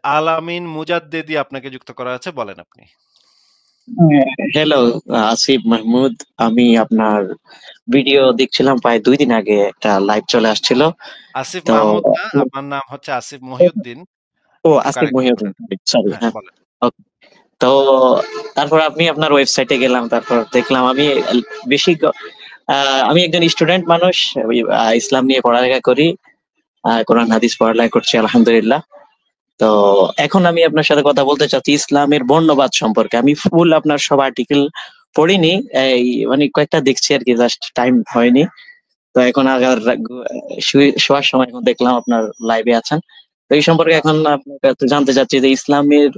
আল-আমিন মুজাদ্দেদি আপনাকে যুক্ত করা আছে। বলেন আপনি। হ্যালো, আসিফ মাহমুদ। আমি আপনার ভিডিও দেখছিলাম প্রায় ২ দিন আগে একটা লাইভ চলে আসছিল। আসিফ তো মাহমুদ না, আপনার নাম হচ্ছে আসিফ মহিউদ্দিন। একটু আসিফ কারেকশন মহিউদ্দিন, করেন। সরি। হ্যাঁ, হ্যাঁ, বলেন। ওকে। তো তারপর আমি আপনার ওয়েবসাইটে গেলাম। তারপর দেখলাম আমি বেশি আমি একজন স্টুডেন্ট মানুষ। ওই ইসলাম নিয়ে পড়ালেখা করি। কোরআন হাদিস পড়ালেখা করছি আলহামদুলিল্লাহ। তো এখন আমি আপনার সাথে কথা বলতে চাচ্ছি ইসলামের বর্ণবাদ সম্পর্কে। আমি ফুল আপনার সব আর্টিকেল পড়িনি। এই মানে কয়েকটা দেখছি আরকি, জাস্ট টাইম হয়নি। তো এখন আগার শোয়ার সময় এখন দেখলাম আপনার লাইভে আছেন। তো এই সম্পর্কে এখন আপনার কাছে জানতে চাচ্ছি যে ইসলামের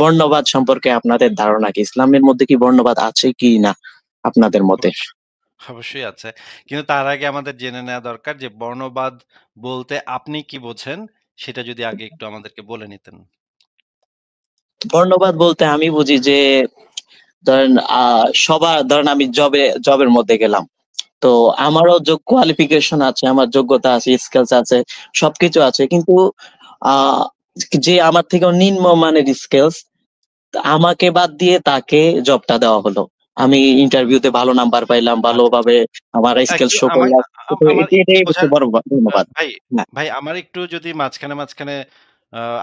বর্ণবাদ সম্পর্কে আপনাদের ধারণা কি? ইসলামের মধ্যে কি বর্ণবাদ আছে কি না আপনাদের মতে? অবশ্য অবশ্যই আছে। কিন্তু তার আগে আমাদের জেনে নেয়া দরকার যে বর্ণবাদ বলতে আপনি কি বোঝেন? সেটা যদি আগে একটু আমাদেরকে বলে নিতেন। বর্ণবাদ বলতে আমি বুঝি যে ধরেন সবার ধরেন আমি জবের মধ্যে গেলাম। তো আমারও কোয়ালিফিকেশন আছে, আমার যোগ্যতা আছে, স্কিলস আছে, সবকিছু আছে। কিন্তু আ যে আমার থেকেও নিম্ন মানের স্কিলস, আমাকে বাদ দিয়ে তাকে জবটা দেওয়া হলো। আমি ইন্টারভিউতে ভালো নাম্বার পাইলাম, আচ্ছা, আচ্ছা। ভালোভাবে আমার স্কিল একটু শো আমায় করলাম। তো আমার একটু এটাই হচ্ছে বোঝার বড় ধন্যবাদ। ভাই, হ্যাঁ, ভাই আমার একটু যদি মাঝখানে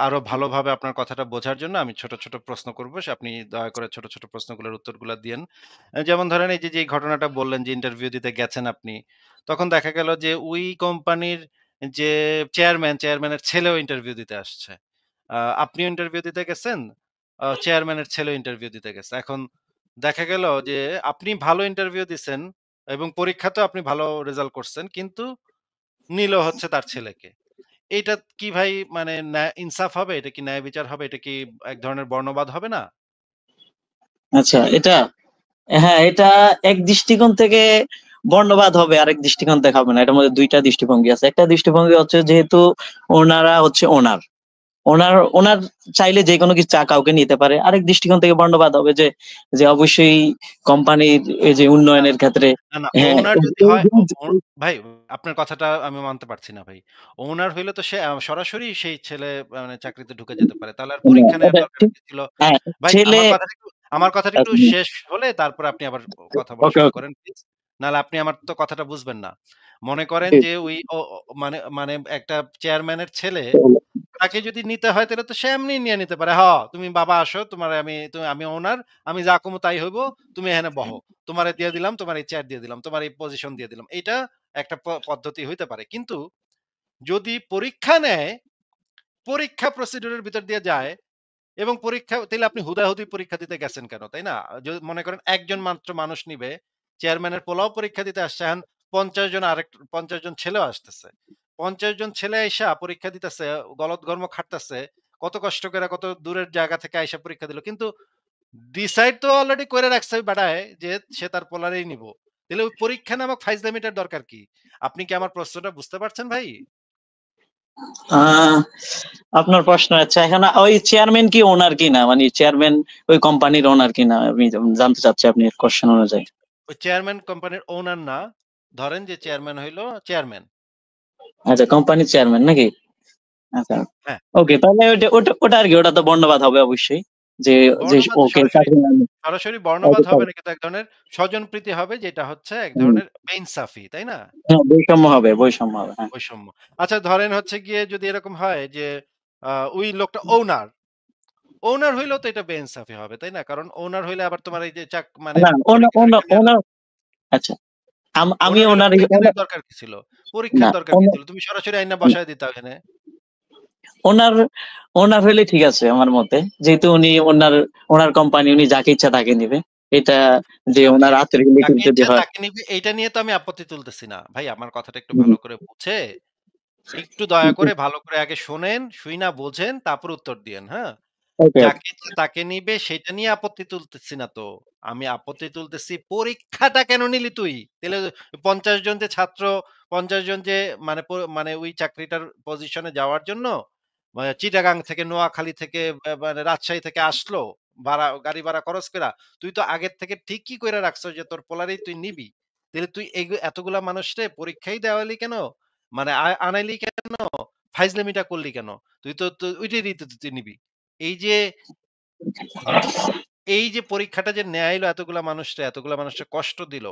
আরো ভালোভাবে আপনার কথাটা বোঝার জন্য আমি ছোট, ছোট প্রশ্ন করব। আপনি দয়া করে ছোট, ছোট প্রশ্নগুলোর উত্তরগুলা দিয়েন। যেমন ধরেন এই যে, যে ঘটনাটা বললেন যে ইন্টারভিউ দিতে গেছেন আপনি। তখন দেখা গেল যে ওই কোম্পানির যে চেয়ারম্যানের ছেলেও ইন্টারভিউ দিতে আসছে। আপনিও ইন্টারভিউ দিতে গেছেন, চেয়ারম্যানের ছেলেও ইন্টারভিউ দিতে গেছে। এখন দেখা গেল যে আপনি ভালো ইন্টারভিউ দিছেন এবং পরীক্ষাতেও আপনি ভালো রেজাল্ট করছেন। কিন্তু নিল হচ্ছে তার ছেলেকে। এইটা কি ভাই মানে ইনসাফ হবে? এটা কি ন্যায় বিচার হবে? এটা কি এক ধরনের বর্ণবাদ হবে না? আচ্ছা এটা, হ্যাঁ, এটা এক দৃষ্টিকোণ থেকে বর্ণবাদ হবে, আরেক দৃষ্টিকোণ থেকে হবে না। এটার মধ্যে ২ টা দৃষ্টিভঙ্গি আছে। একটা দৃষ্টিভঙ্গি হচ্ছে যেহেতু ওনারা হচ্ছে ওনার। ওনার চাইলে যেকোনো কিছু কাউকে নিতে পারে। আরেক দৃষ্টিকোণ থেকে বর্ণবাদ হবে যে, অবশ্যই কোম্পানির এই যে না, উন্নয়নের ক্ষেত্রে না, না হ্যাঁ, ওনার যদি এই হয় যে ভাই আপনার কথাটা আমি মানতে পারছি না ভাই। ওনার হইলে তো সে সরাসরি সেই ছেলে মানে চাকরিতে ঢুকে যেতে পারে। তাহলে আর না, পরীক্ষা নেওয়ার এটা দরকার ঠিক। কি ছিল? হ্যাঁ, ভাই ছেলে আমার কথাটা একটু আচ্ছা, শেষ হলে তারপরে আপনি আবার কথা বলা ওকে, শুরু ওকে। করেন প্লিজ। নাহলে আপনি আমার তো কথাটা বুঝবেন না। মনে করেন জি, যে ওই মানে মানে একটা চেয়ারম্যানের ছেলে তাকে যদি নিতে হয় তাহলে তো সে এমনি নিয়ে নিতে পারে। তুমি বাবা আসো, তোমারে আমি ওনার, আমি যা কমু তাই হইব। তুমি এখানে বহো। তোমারে দিয়ে দিলাম, তোমার এই চেয়ার দিয়ে দিলাম, তোমার এই পজিশন দিয়ে দিলাম। এটা একটা পদ্ধতি হইতে পারে। কিন্তু যদি পরীক্ষা নেয়, পরীক্ষা প্রসিডিউর এর ভিতর দিয়ে যায় এবং পরীক্ষা তাইলে আপনি হুদাহুদি পরীক্ষা দিতে গেছেন কেন? তাই না? যদি মনে করেন একজন মাত্র মানুষ নিবে, চেয়ারম্যানের পোলাও পরীক্ষা দিতে আসছে, এখন ৫০ জন ৫০ জন ছেলেও আসতেছে। ৫০ জন ছেলে আইসা পরীক্ষা দিতেছে, গলদঘর্ম খাটতেছে। কত কষ্ট করে কত দূরের জায়গা থেকে আইসা পরীক্ষা দিল। কিন্তু ডিসাইড তো অলরেডি করে রাখছে ওই বেটায় যে সে তার পোলারেই নিব। তাহলে ওই পরীক্ষা নামক ফাইজলামিটার দরকার কি? আপনি কি আমার প্রশ্নটা বুঝতে পারছেন ভাই? আ আপনার প্রশ্ন আচ্ছা, এখন ওই চেয়ারম্যান কি ওনার কিনা? মানে চেয়ারম্যান ওই কোম্পানির ওনার কিনা? আমি জানতে চাচ্ছি আপনার কোয়েশ্চেন অনুযায়ী। ওই চেয়ারম্যান কোম্পানির ওনার না। ধরেন যে চেয়ারম্যান হইলো চেয়ারম্যান। আচ্ছা, কোম্পানির চেয়ারম্যান নাকি? আচ্ছা। হ্যাঁ। ওকে, তাহলে ওটা আরকি, ওটা তো বর্ণবাদ হবে অবশ্যই। যে যে বর্ণবাদ ওকে চাকরি সরাসরি বর্ণবাদ হবে না কিন্তু এক ধরনের স্বজনপ্রীতি হবে যেটা হচ্ছে এক হুম, ধরনের বেইনসাফি, তাই না? হ্যাঁ, বৈষম্য হবে, বৈষম্য হবে। হ্যাঁ। বৈষম্য। আচ্ছা ধরেন হচ্ছে গিয়ে যদি এরকম হয় যে ওই লোকটা ওনার হইলেও তো এটা বেইনসাফি হবে, তাই না? কারণ ওনার হইলে আবার তোমার এই যে মানে না, পরীক্ষা-টরীক্ষা নেওয়ার ওনার আচ্ছা। আমি ওনার হইলে ওনার পরীক্ষা ওনার নেওয়ার দরকার কি ছিল? না, পরীক্ষার দরকার কি ছিল? তুমি সরাসরি আইনা বসায় দিতা ওখানে। ওনার ওনার হইলে ঠিক আছে আমার মতে। যেহেতু উনি ওনার কোম্পানি, উনি যাকে ইচ্ছা তাকে নিবে। এটা যে ওনার আত্মীয় রিলেটিভ যাকে যদি ইচ্ছা হয়। তাকে নিবে এইটা নিয়ে তো আমি আপত্তি তুলতেছি না। ভাই আমার কথাটা একটু হুম, ভালো করে বুঝে একটু দয়া করে ভালো করে আগে শোনেন, শুইনা বোঝেন, তারপর উত্তর দিয়েন, হ্যাঁ? ওকে, ওকে। যাকে ইচ্ছা তাকে নিবে সেটা নিয়ে আপত্তি তুলতেছি না তো। আমি আপত্তি তুলতেছি পরীক্ষাটা কেন নিলি তুই? তাইলে ৫০ জন যে ছাত্র, ৫০ জন যে মানে মানে ওই চাকরিটার পজিশনে যাওয়ার জন্য চিটাগাং থেকে, নোয়াখালী থেকে, মানে রাজশাহী থেকে আসলো। গাড়ি ভাড়া খরচ কইরা। তুই তো আগের থেকে ঠিকই কইরা রাখছস যে তোর পোলারেই তুই নিবি। তাইলে তুই এতগুলা মানুষরে পরীক্ষাই দেওয়ালি কেন? মানে আনাইলি কেন? ফাইজলামিটা করলি কেন? তুই তো ওইটারই তো তুই নিবি। এই যে হ্যাঁ, এই যে পরীক্ষাটা যে নেয়াইলো এতগুলা মানুষরে কষ্ট দিল,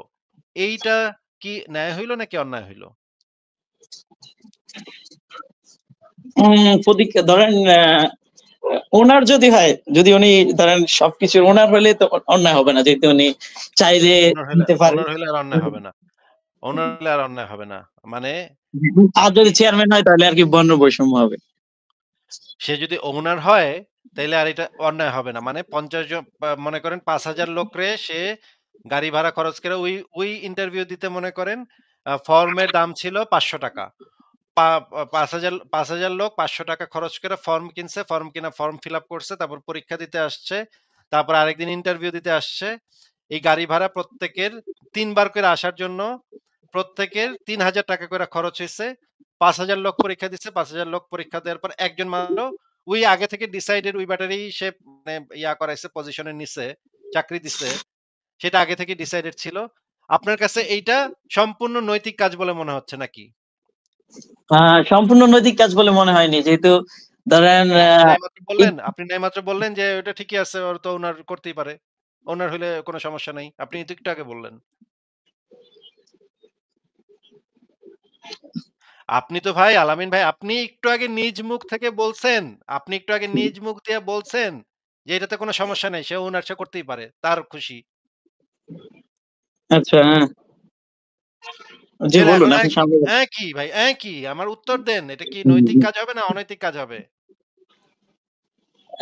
এইটা কি ন্যায় হইল নাকি অন্যায় হইল? পরীক্ষা ধরেন ওনার যদি হয়, যদি উনি ধরেন সবকিছু ওনার হলে তো অন্যায় হবে না। যেহেতু উনি চাইলে নিতে পারে। ওনার হইলে আর অন্যায় হবে না। ওনার হইলে আর অন্যায় হবে না। মানে আর আপনি যদি চেয়ারম্যান হয় তাহলে আরকি বর্ণ বৈষম্য হবে। সে যদি ওনার হয়, তাইলে আর এটা অন্যায় হবে না। মানে ৫০ জন মনে করেন ৫,০০০ লোকরে সে গাড়ি ভাড়া খরচ করে ওই ইন্টারভিউ দিতে মনে করেন ফর্মের দাম ছিল ৳৫০০। পা ৫,০০০ লোক ৳৫০০ খরচ করে ফর্ম কিনছে। ফর্ম কিনা ফর্ম ফিল আপ করছে। তারপর পরীক্ষা দিতে আসছে। তারপর আরেকদিন ইন্টারভিউ দিতে আসছে। এই গাড়ি ভাড়া প্রত্যেকের ৩ বার করে আসার জন্য প্রত্যেকের ৳৩,০০০ করে খরচ হইছে। ৫,০০০ লোক পরীক্ষা দিচ্ছে। ৫,০০০ লোক পরীক্ষা দেওয়ার পর একজন মাত্র ওই আগে থেকে ডিসাইডেড ওই ব্যাটারি সে মানে করাইছে পজিশনে নিছে, চাকরি দিছে। সেটা আগে থেকে ডিসাইডেড ছিল। আপনার কাছে এইটা সম্পূর্ণ নৈতিক কাজ বলে মনে হচ্ছে নাকি? আ সম্পূর্ণ নৈতিক কাজ বলে মনে হয়নি। যেহেতু ধরেন এই আপনি না এইমাত্র বললেন যে ওটা ঠিকই আছে ওর তো উনার করতেই পারে। উনার হইলে কোন সমস্যা নাই। আপনি তো একটু আগে বললেন। আপনি তো ভাই আলামিন ভাই আপনি একটু আগে নিজ মুখ থেকে বলছেন, আপনি একটু আগে নিজ মুখ দিয়ে বলছেন যে এটাতে কোন সমস্যা নাই। সে উনার সে করতেই পারে। তার খুশি। আচ্ছা, হ্যাঁ। জি তাইলে বলুন এখন আপনি সামনে বলুন। কি ভাই? কি? আমার উত্তর দেন। এটা কি হুম, নৈতিক হুম। কাজ হবে না অনৈতিক কাজ হবে?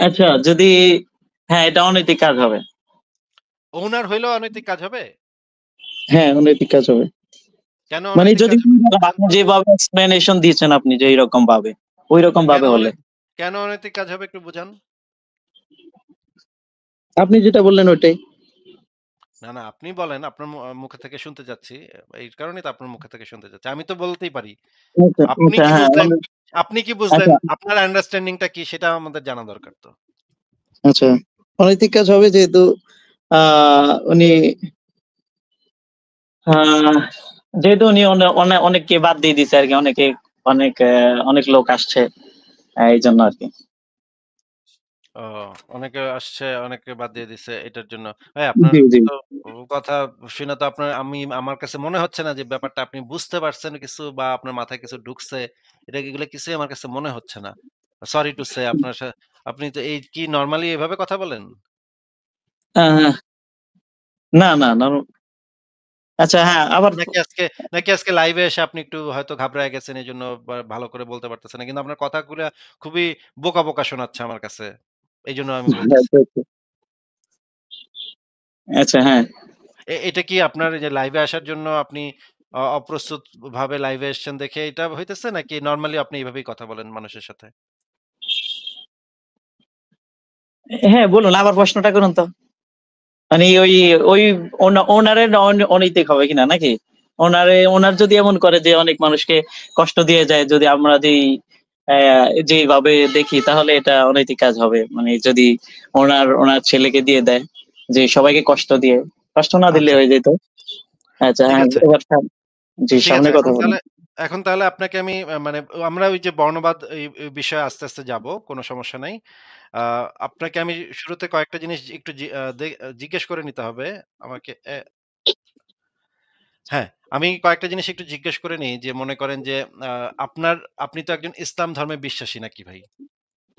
আচ্ছা যদি হ্যাঁ, এটা অনৈতিক কাজ হবে। উনার হইলেও অনৈতিক কাজ হবে? হ্যাঁ, অনৈতিক কাজ হবে। কেন মানে অনৈতিক যদি কাজ হবে একটু বুঝান আপনি তো? যেভাবে এক্সপ্লেনেশন দিয়েছেন আপনি যে এইরকম ভাবে, ঐরকম কেন ভাবে হলে। অনৈ কেন অনৈতিক কাজ হবে একটু বুঝান? আপনি যেটা বললেন ওইটাই। না, আপনি বলেন আপনার মুখে থেকে শুনতে চাচ্ছি। এই কারণেই তো আপনার মুখে থেকে শুনতে চাচ্ছি। আমি তো বলতেই পারি। আচ্ছা, আপনি আচ্ছা কি হ্যাঁ, বুঝলেন? আপনি কি বুঝলেন? আচ্ছা, আপনার আন্ডারস্ট্যান্ডিং টা কি সেটা আমাদের জানা দরকার তো। আচ্ছা। অনৈতিক কাজ হবে যেহেতু আ উনি আ যেহেতু উনি অনেককে বাদ দিয়ে দিছে আরকি। অনেক লোক আসছে। এইজন্য আরকি। ও অনেকে আসছে, অনেকে বাদ দিয়ে দিছে এটার জন্য। ভাই আপনার জি, জি। তো কথা শুনে তো আমার কাছে মনে হচ্ছে না যে ব্যাপারটা আপনি বুঝতে পারছেন কিছু বা আপনার মাথায় কিছু ঢুকছে। এগুলো কিছুই আমার কাছে মনে হচ্ছে না। সরি টু সে আপনি তো এই কি নরমালি এভাবে কথা বলেন? আ না, না, আচ্ছা হ্যাঁ, আবার নাকি আজকে লাইভে এসে আপনি একটু হয়তো ঘাবড়ায় গেছেন এজন্য ভালো করে বলতে পারতেছেন না। কিন্তু আপনার কথাগুলা খুবই বোকা শোনাচ্ছে আমার কাছে। এইজন্য আমি বলতেছি। আচ্ছা, আচ্ছা। আচ্ছা হ্যাঁ। এটা কি আপনার এই যে লাইভে আসার জন্য আপনি অপ্রস্তুত ভাবে লাইভে এসছেন দেখে এটা হইতেছে নাকি নরমালি আপনি এভাবেই কথা বলেন মানুষের সাথে? হ্যাঁ, বলুন আবার প্রশ্নটা করুন তো। মানে ওই ওনারের অনৈতিক হবে কিনা নাকি? ওনার যদি এমন করে যে অনেক মানুষকে কষ্ট দিয়ে যায়, যদি আমরা যেইভাবে দেখি তাহলে এটা অনৈতিক কাজ হবে। মানে যদি ওনার ছেলেকে দিয়ে দেয়, যে সবাইকে কষ্ট দিয়ে, কষ্ট না দিলে আচ্ছা, হয়ে যেত। আচ্ছা ঠিক হ্যাঁ, আছে। এবার জি ঠিক সামনে আছে। কথা বলুন। এখন তাহলে আপনাকে আমি মানে আমরা ওই যে বর্ণবাদ এই বিষয়ে আস্তে যাবো। কোনো সমস্যা নাই। আ আপনাকে আমি শুরুতে কয়েকটা জিনিস একটু জিজ্ঞেস করে নিতে হবে আমাকে। হ্যাঁ, আমি কয়েকটা জিনিস একটু জিজ্ঞেস করে নিই যে মনে করেন যে আ আপনি তো একজন ইসলাম ধর্মে বিশ্বাসী নাকি ভাই?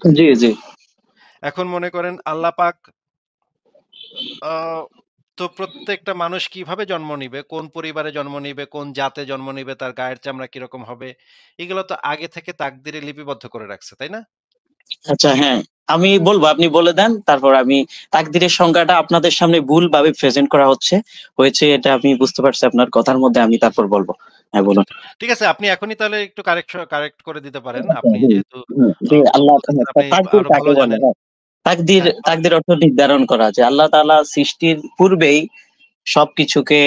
জি, জি। এখন মনে করেন আল্লাহ পাক আ তো প্রত্যেকটা মানুষ কিভাবে জন্ম নিবে, কোন পরিবারে জন্ম নিবে, কোন জাতে জন্ম নিবে, তার গায়ের চামড়া কিরকম হবে, এগুলো তো আগে থেকে তাকদিরে লিপিবদ্ধ করে রাখছে, তাই না? আচ্ছা হ্যাঁ, আমি বলব আপনি বলে দেন। তারপর আমি তাকদীরের সংজ্ঞাটা আপনাদের সামনে ভুলভাবে প্রেজেন্ট করা হয়েছে এটা আমি বুঝতে পারছি আপনার কথার মধ্যে আমি তারপর বলব। হ্যাঁ আচ্ছা, বলুন। আচ্ছা। ঠিক আছে আপনি এখনই তাহলে একটু কারেক্ট করে দিতে পারেন। আচ্ছা, আপনি হুম, যেহেতু হুম। জি আল্লাহ বলতেছেন আপনি তাকদীর আরো ভালো কাকে বলে? জানেন। হ্যাঁ। তাকদীর হ্যাঁ, তাকদীর অর্থ নির্ধারণ করা যে আল্লাহ তাআলা সৃষ্টির পূর্বেই সবকিছুকে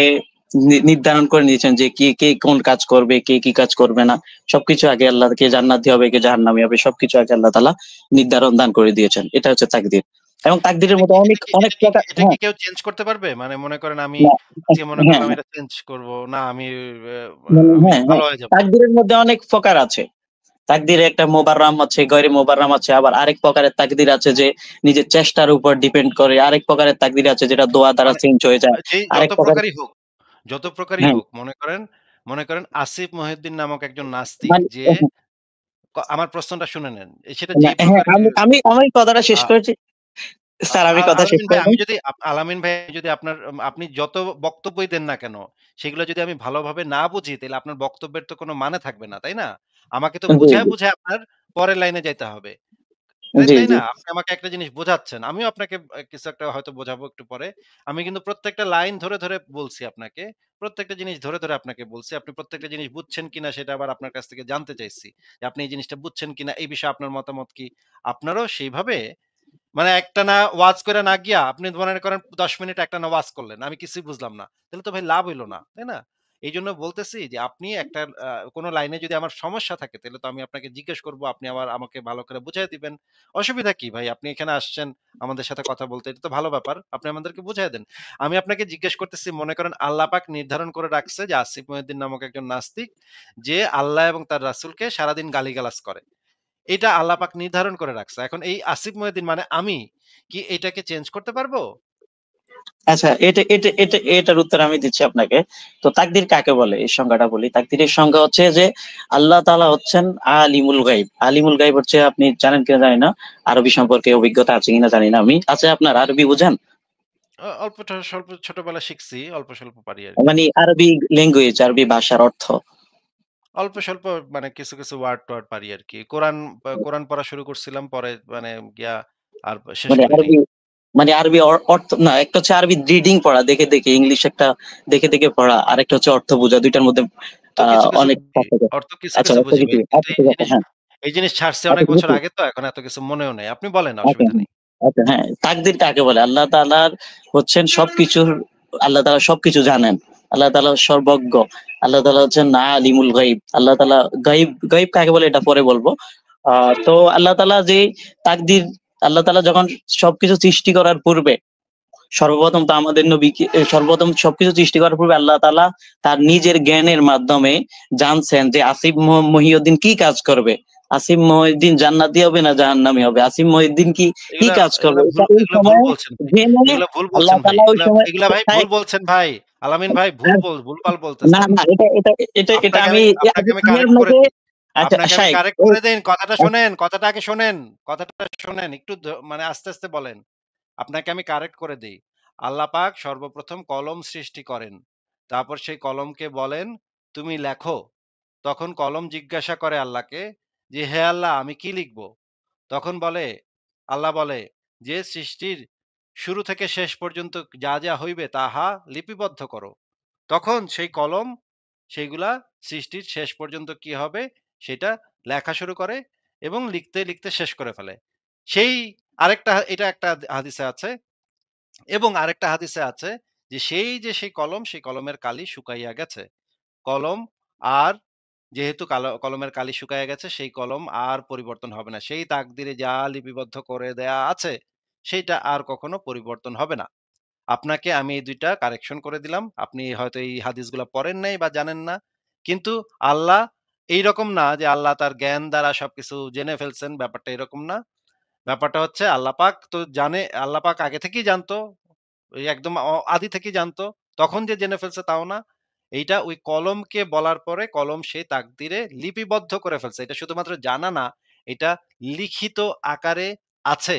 নির্ধারণ করে নিয়েছেন যে কে কোন কাজ করবে, কে কি কাজ করবে না। সবকিছু আগে আল্লাহ কে জান্নাতি হবে, কে জাহান্নামী হবে সবকিছু আগে আল্লাহ তাআলা নির্ধারণ দান করে দিয়েছেন। এটা হচ্ছে তাকদীর। এবং তাকদীরের মধ্যে অনেক প্রকার এটা হ্যাঁ, কি কেউ চেঞ্জ করতে পারবে? মানে মনে করেন আমি না আজকে মনে হ্যাঁ, করলাম হ্যাঁ, এটা চেঞ্জ করব। না আমি মানে আমি হ্যাঁ, ভালো হ্যাঁ। হয়ে যাব। তাকদীরের মধ্যে অনেক প্রকার আছে। তাকদীরে একটা মোবাররাম আছে, গয়রে মোবাররাম আছে, আবার আরেক প্রকারের তাকদীর আছে যে নিজের চেষ্টার উপর ডিপেন্ড করে, আরেক প্রকারের তাকদীর আছে যেটা দোয়া দ্বারা মানে চেঞ্জ হয়ে যায়, যেই আরেক প্রকার। যত প্রকারই হ্যাঁ, হোক মনে করেন আসিফ মহিউদ্দিন নামক একজন নাস্তিক মানে যে আমার প্রশ্নটা শুনে নেন। সেটা না, যেই হ্যাঁ, প্রকারেরই আমি আমি আমি কথাটা আ শেষ করেছি। আ স্যার, আমি আ কথা শেষ আলামিন ভাই করে আমি নিই। যদি আলামিন ভাই যদি আপনার আপনি যত বক্তব্যই দেন না কেন, সেগুলো যদি আমি ভালোভাবে না বুঝি তাহলে আপনার বক্তব্যের তো কোনো মানে থাকবে না, তাই না? আমাকে তো জি, বুঝায়, জি, বুঝায় আপনার পরের লাইনে যাইতে হবে। তাই, জি, তাই জি। না? আপনি আমাকে একটা জিনিস বোঝাচ্ছেন। আমিও আপনাকে কিছু একটা হয়তো বোঝাবো একটু পরে। আমি কিন্তু প্রত্যেকটা লাইন ধরে, ধরে বলছি আপনাকে। প্রত্যেকটা জিনিস ধরে, ধরে আপনাকে বলছি। আপনি প্রত্যেকটা জিনিস বুঝছেন কিনা সেটা আবার আপনার কাছ থেকে জানতে চাইছি। যে আপনি এই জিনিসটা বুঝছেন কিনা? এই বিষয়ে আপনার মতামত কি? আপনারও সেইভাবে মানে একটানা ওয়াজ করে না গিয়া আপনি মনে করেন ১০ মিনিট একটানা ওয়াজ করলেন। আমি কিছুই বুঝলাম না। তাহলে তো ভাই লাভ হইল না। তাই না? এইজন্য বলতেছি যে আপনি একটা কোন লাইনে যদি আমার সমস্যা থাকে তাহলে তো আমি আপনাকে জিজ্ঞেস করব। আপনি আবার আমাকে ভালো করে বুঝায় দিবেন। অসুবিধা কি ভাই? আপনি এখানে আসছেন আমাদের সাথে কথা বলতে। এটা তো ভালো ব্যাপার। আপনি আমাদেরকে বুঝায় দেন। আমি আপনাকে জিজ্ঞেস করতেছি মনে করেন আল্লাহ পাক নির্ধারণ করে রাখছে যে আসিফ মহিউদ্দিন নামক একজন নাস্তিক যে আল্লাহ এবং তার রাসূলকে সারাদিন গালিগালাজ করে। এটা আল্লাহ পাক নির্ধারণ করে রাখছে। এখন এই আসিফ মহিউদ্দিন মানে আমি কি এটাকে চেঞ্জ করতে পারবো? আচ্ছা, এটার উত্তর আমি দিচ্ছি আপনাকে। তো তাকদীর কাকে বলে এই সংজ্ঞাটা বলি। তাকদীরের সংজ্ঞা হচ্ছে যে আল্লাহ তাআলা হচ্ছেন আলিমুল গায়ব। আলিমুল গায়ব হচ্ছে, আপনি জানেন কিনা জানি না। আরবি সম্পর্কে অভিজ্ঞতা আছে কিনা জানি না আমি। আছে আপনার, আরবি বুঝেন? স্বল্প ছোটবেলায় শিখছি, অল্প স্বল্প পারি আরকি। মানে আরবি ল্যাঙ্গুয়েজ, আরবি ভাষার অর্থ। অল্প স্বল্প মানে কিছু, কিছু ওয়ার্ড-টোয়ার্ড পারি আরকি। কোরআন পড়া শুরু করছিলাম পরে মানে গিয়া আর শেষ মানে করি নাই। আরবি, মানে আরবি অর্থ না, একটা হচ্ছে আরবি রিডিং পড়া, দেখে দেখে ইংলিশ একটা দেখে দেখে পড়া, আরেকটা হচ্ছে অর্থ বোঝা। দুইটার মধ্যে তো কিছু, কিছু অনেক বুঝি। পার্থক্য। অর্থ কিছু, আচ্ছা, কিছু অর্থ বুঝি কিছু, ভাই। কিন্তু আচ্ছা ঠিক আছে, হ্যাঁ। এই জিনিস ছাড়ছি আচ্ছা অনেক ঠিক বছর আছে। আগে তো এখন এত কিছু মনেও নেই। আপনি বলেন আচ্ছা, অসুবিধা হ্যাঁ। নেই। আচ্ছা, হ্যাঁ, তাকদীর কাকে বলে? আল্লাহ তাআলার হচ্ছেন সবকিছুর, আল্লাহ তাআলা সবকিছু জানেন। আল্লাহ তাআলা সর্বজ্ঞ। আল্লাহ তাআলা হচ্ছেন আলিমুল গায়ব। আল্লাহ তাআলা গায়ব, গায়ব কাকে বলে এটা পরে বলবো। তো আল্লাহ তাআলা যে তাকদীর, আল্লাহ তাআলা যখন সবকিছু সৃষ্টি করার পূর্বে, সর্বপ্রথম তো আমাদের নবীকে সর্বপ্রথম সবকিছু সৃষ্টি করার পূর্বে আল্লাহ তাআলা তার নিজের জ্ঞানের মাধ্যমে জানছেন যে আসিফ মহিউদ্দিন কি কাজ করবে। আসিফ মহিউদ্দিন জান্নাতি হবে না জাহান্নামী হবে। আসিফ মহিউদ্দিন কি এগুলা কাজ করবে। এটা ওই এগুলা ভুল সময়ে বলছেন ভাই। জেনে এগুলা ভুল আল্লাহ বলছেন ভাই। তাআলা ওই সময় এগুলা ভাই ভুল বলছেন ভাই। আলামিন ভাই ভুলভাল না, বলতেছেন। না, এটা আমি আপনাকে আমি আমি কারেক্ট করে আপনাকে, দেই। আচ্ছা আপনাকে আমি শাইখ, কারেক্ট করে দেই। কথাটা শোনেন, কথাটা আগে শোনেন। কথাটা শোনেন। একটু মানে আস্তে, আস্তে বলেন। আপনাকে আমি কারেক্ট করে দেই। আল্লাহ পাক সর্বপ্রথম কলম সৃষ্টি করেন। তারপর সেই কলমকে বলেন, "তুমি লেখো।" তখন কলম জিজ্ঞাসা করে আল্লাহকে যে, "হে আল্লাহ আমি কি লিখব?" তখন আল্লাহ বলে যে, "সৃষ্টির শুরু থেকে শেষ পর্যন্ত যা, যা হইবে তাহা লিপিবদ্ধ করো।" তখন সেই কলম সেইগুলা সৃষ্টির শেষ পর্যন্ত কি হবে সেটা লেখা শুরু করে এবং লিখতে, লিখতে শেষ করে ফেলে। সেই এটা একটা হাদিসে আছে এবং আরেকটা হাদিসে আছে যে সেই কলম সেই কলমের কালি শুকাইয়া গেছে। কলম আর যেহেতু কলমের কালি শুকাইয়া গেছে সেই কলম আর পরিবর্তন হবে না। সেই তাকদিরে যা লিপিবদ্ধ করে দেয়া আছে সেইটা আর কখনো পরিবর্তন হবে না। আপনাকে আমি এই ২ টা কারেকশন করে দিলাম। আপনি হয়তো এই হাদিসগুলা পড়েন নাই বা জানেন না। কিন্তু আল্লাহ এইরকম না যে আল্লাহ তার জ্ঞান দ্বারা সবকিছু জেনে ফেলছেন, ব্যাপারটা এরকম না। ব্যাপারটা হচ্ছে আল্লাহ পাক তো জানে, আল্লাহ পাক আগে থেকেই জানতো। ওই একদম আদি থেকেই জানতো। তখন যে জেনে ফেলছে তাও না। এইটা ওই কলমকে বলার পরে কলম সেই তাকদিরে লিপিবদ্ধ করে ফেলছে। এটা শুধুমাত্র জানা না, এটা লিখিত আকারে আছে।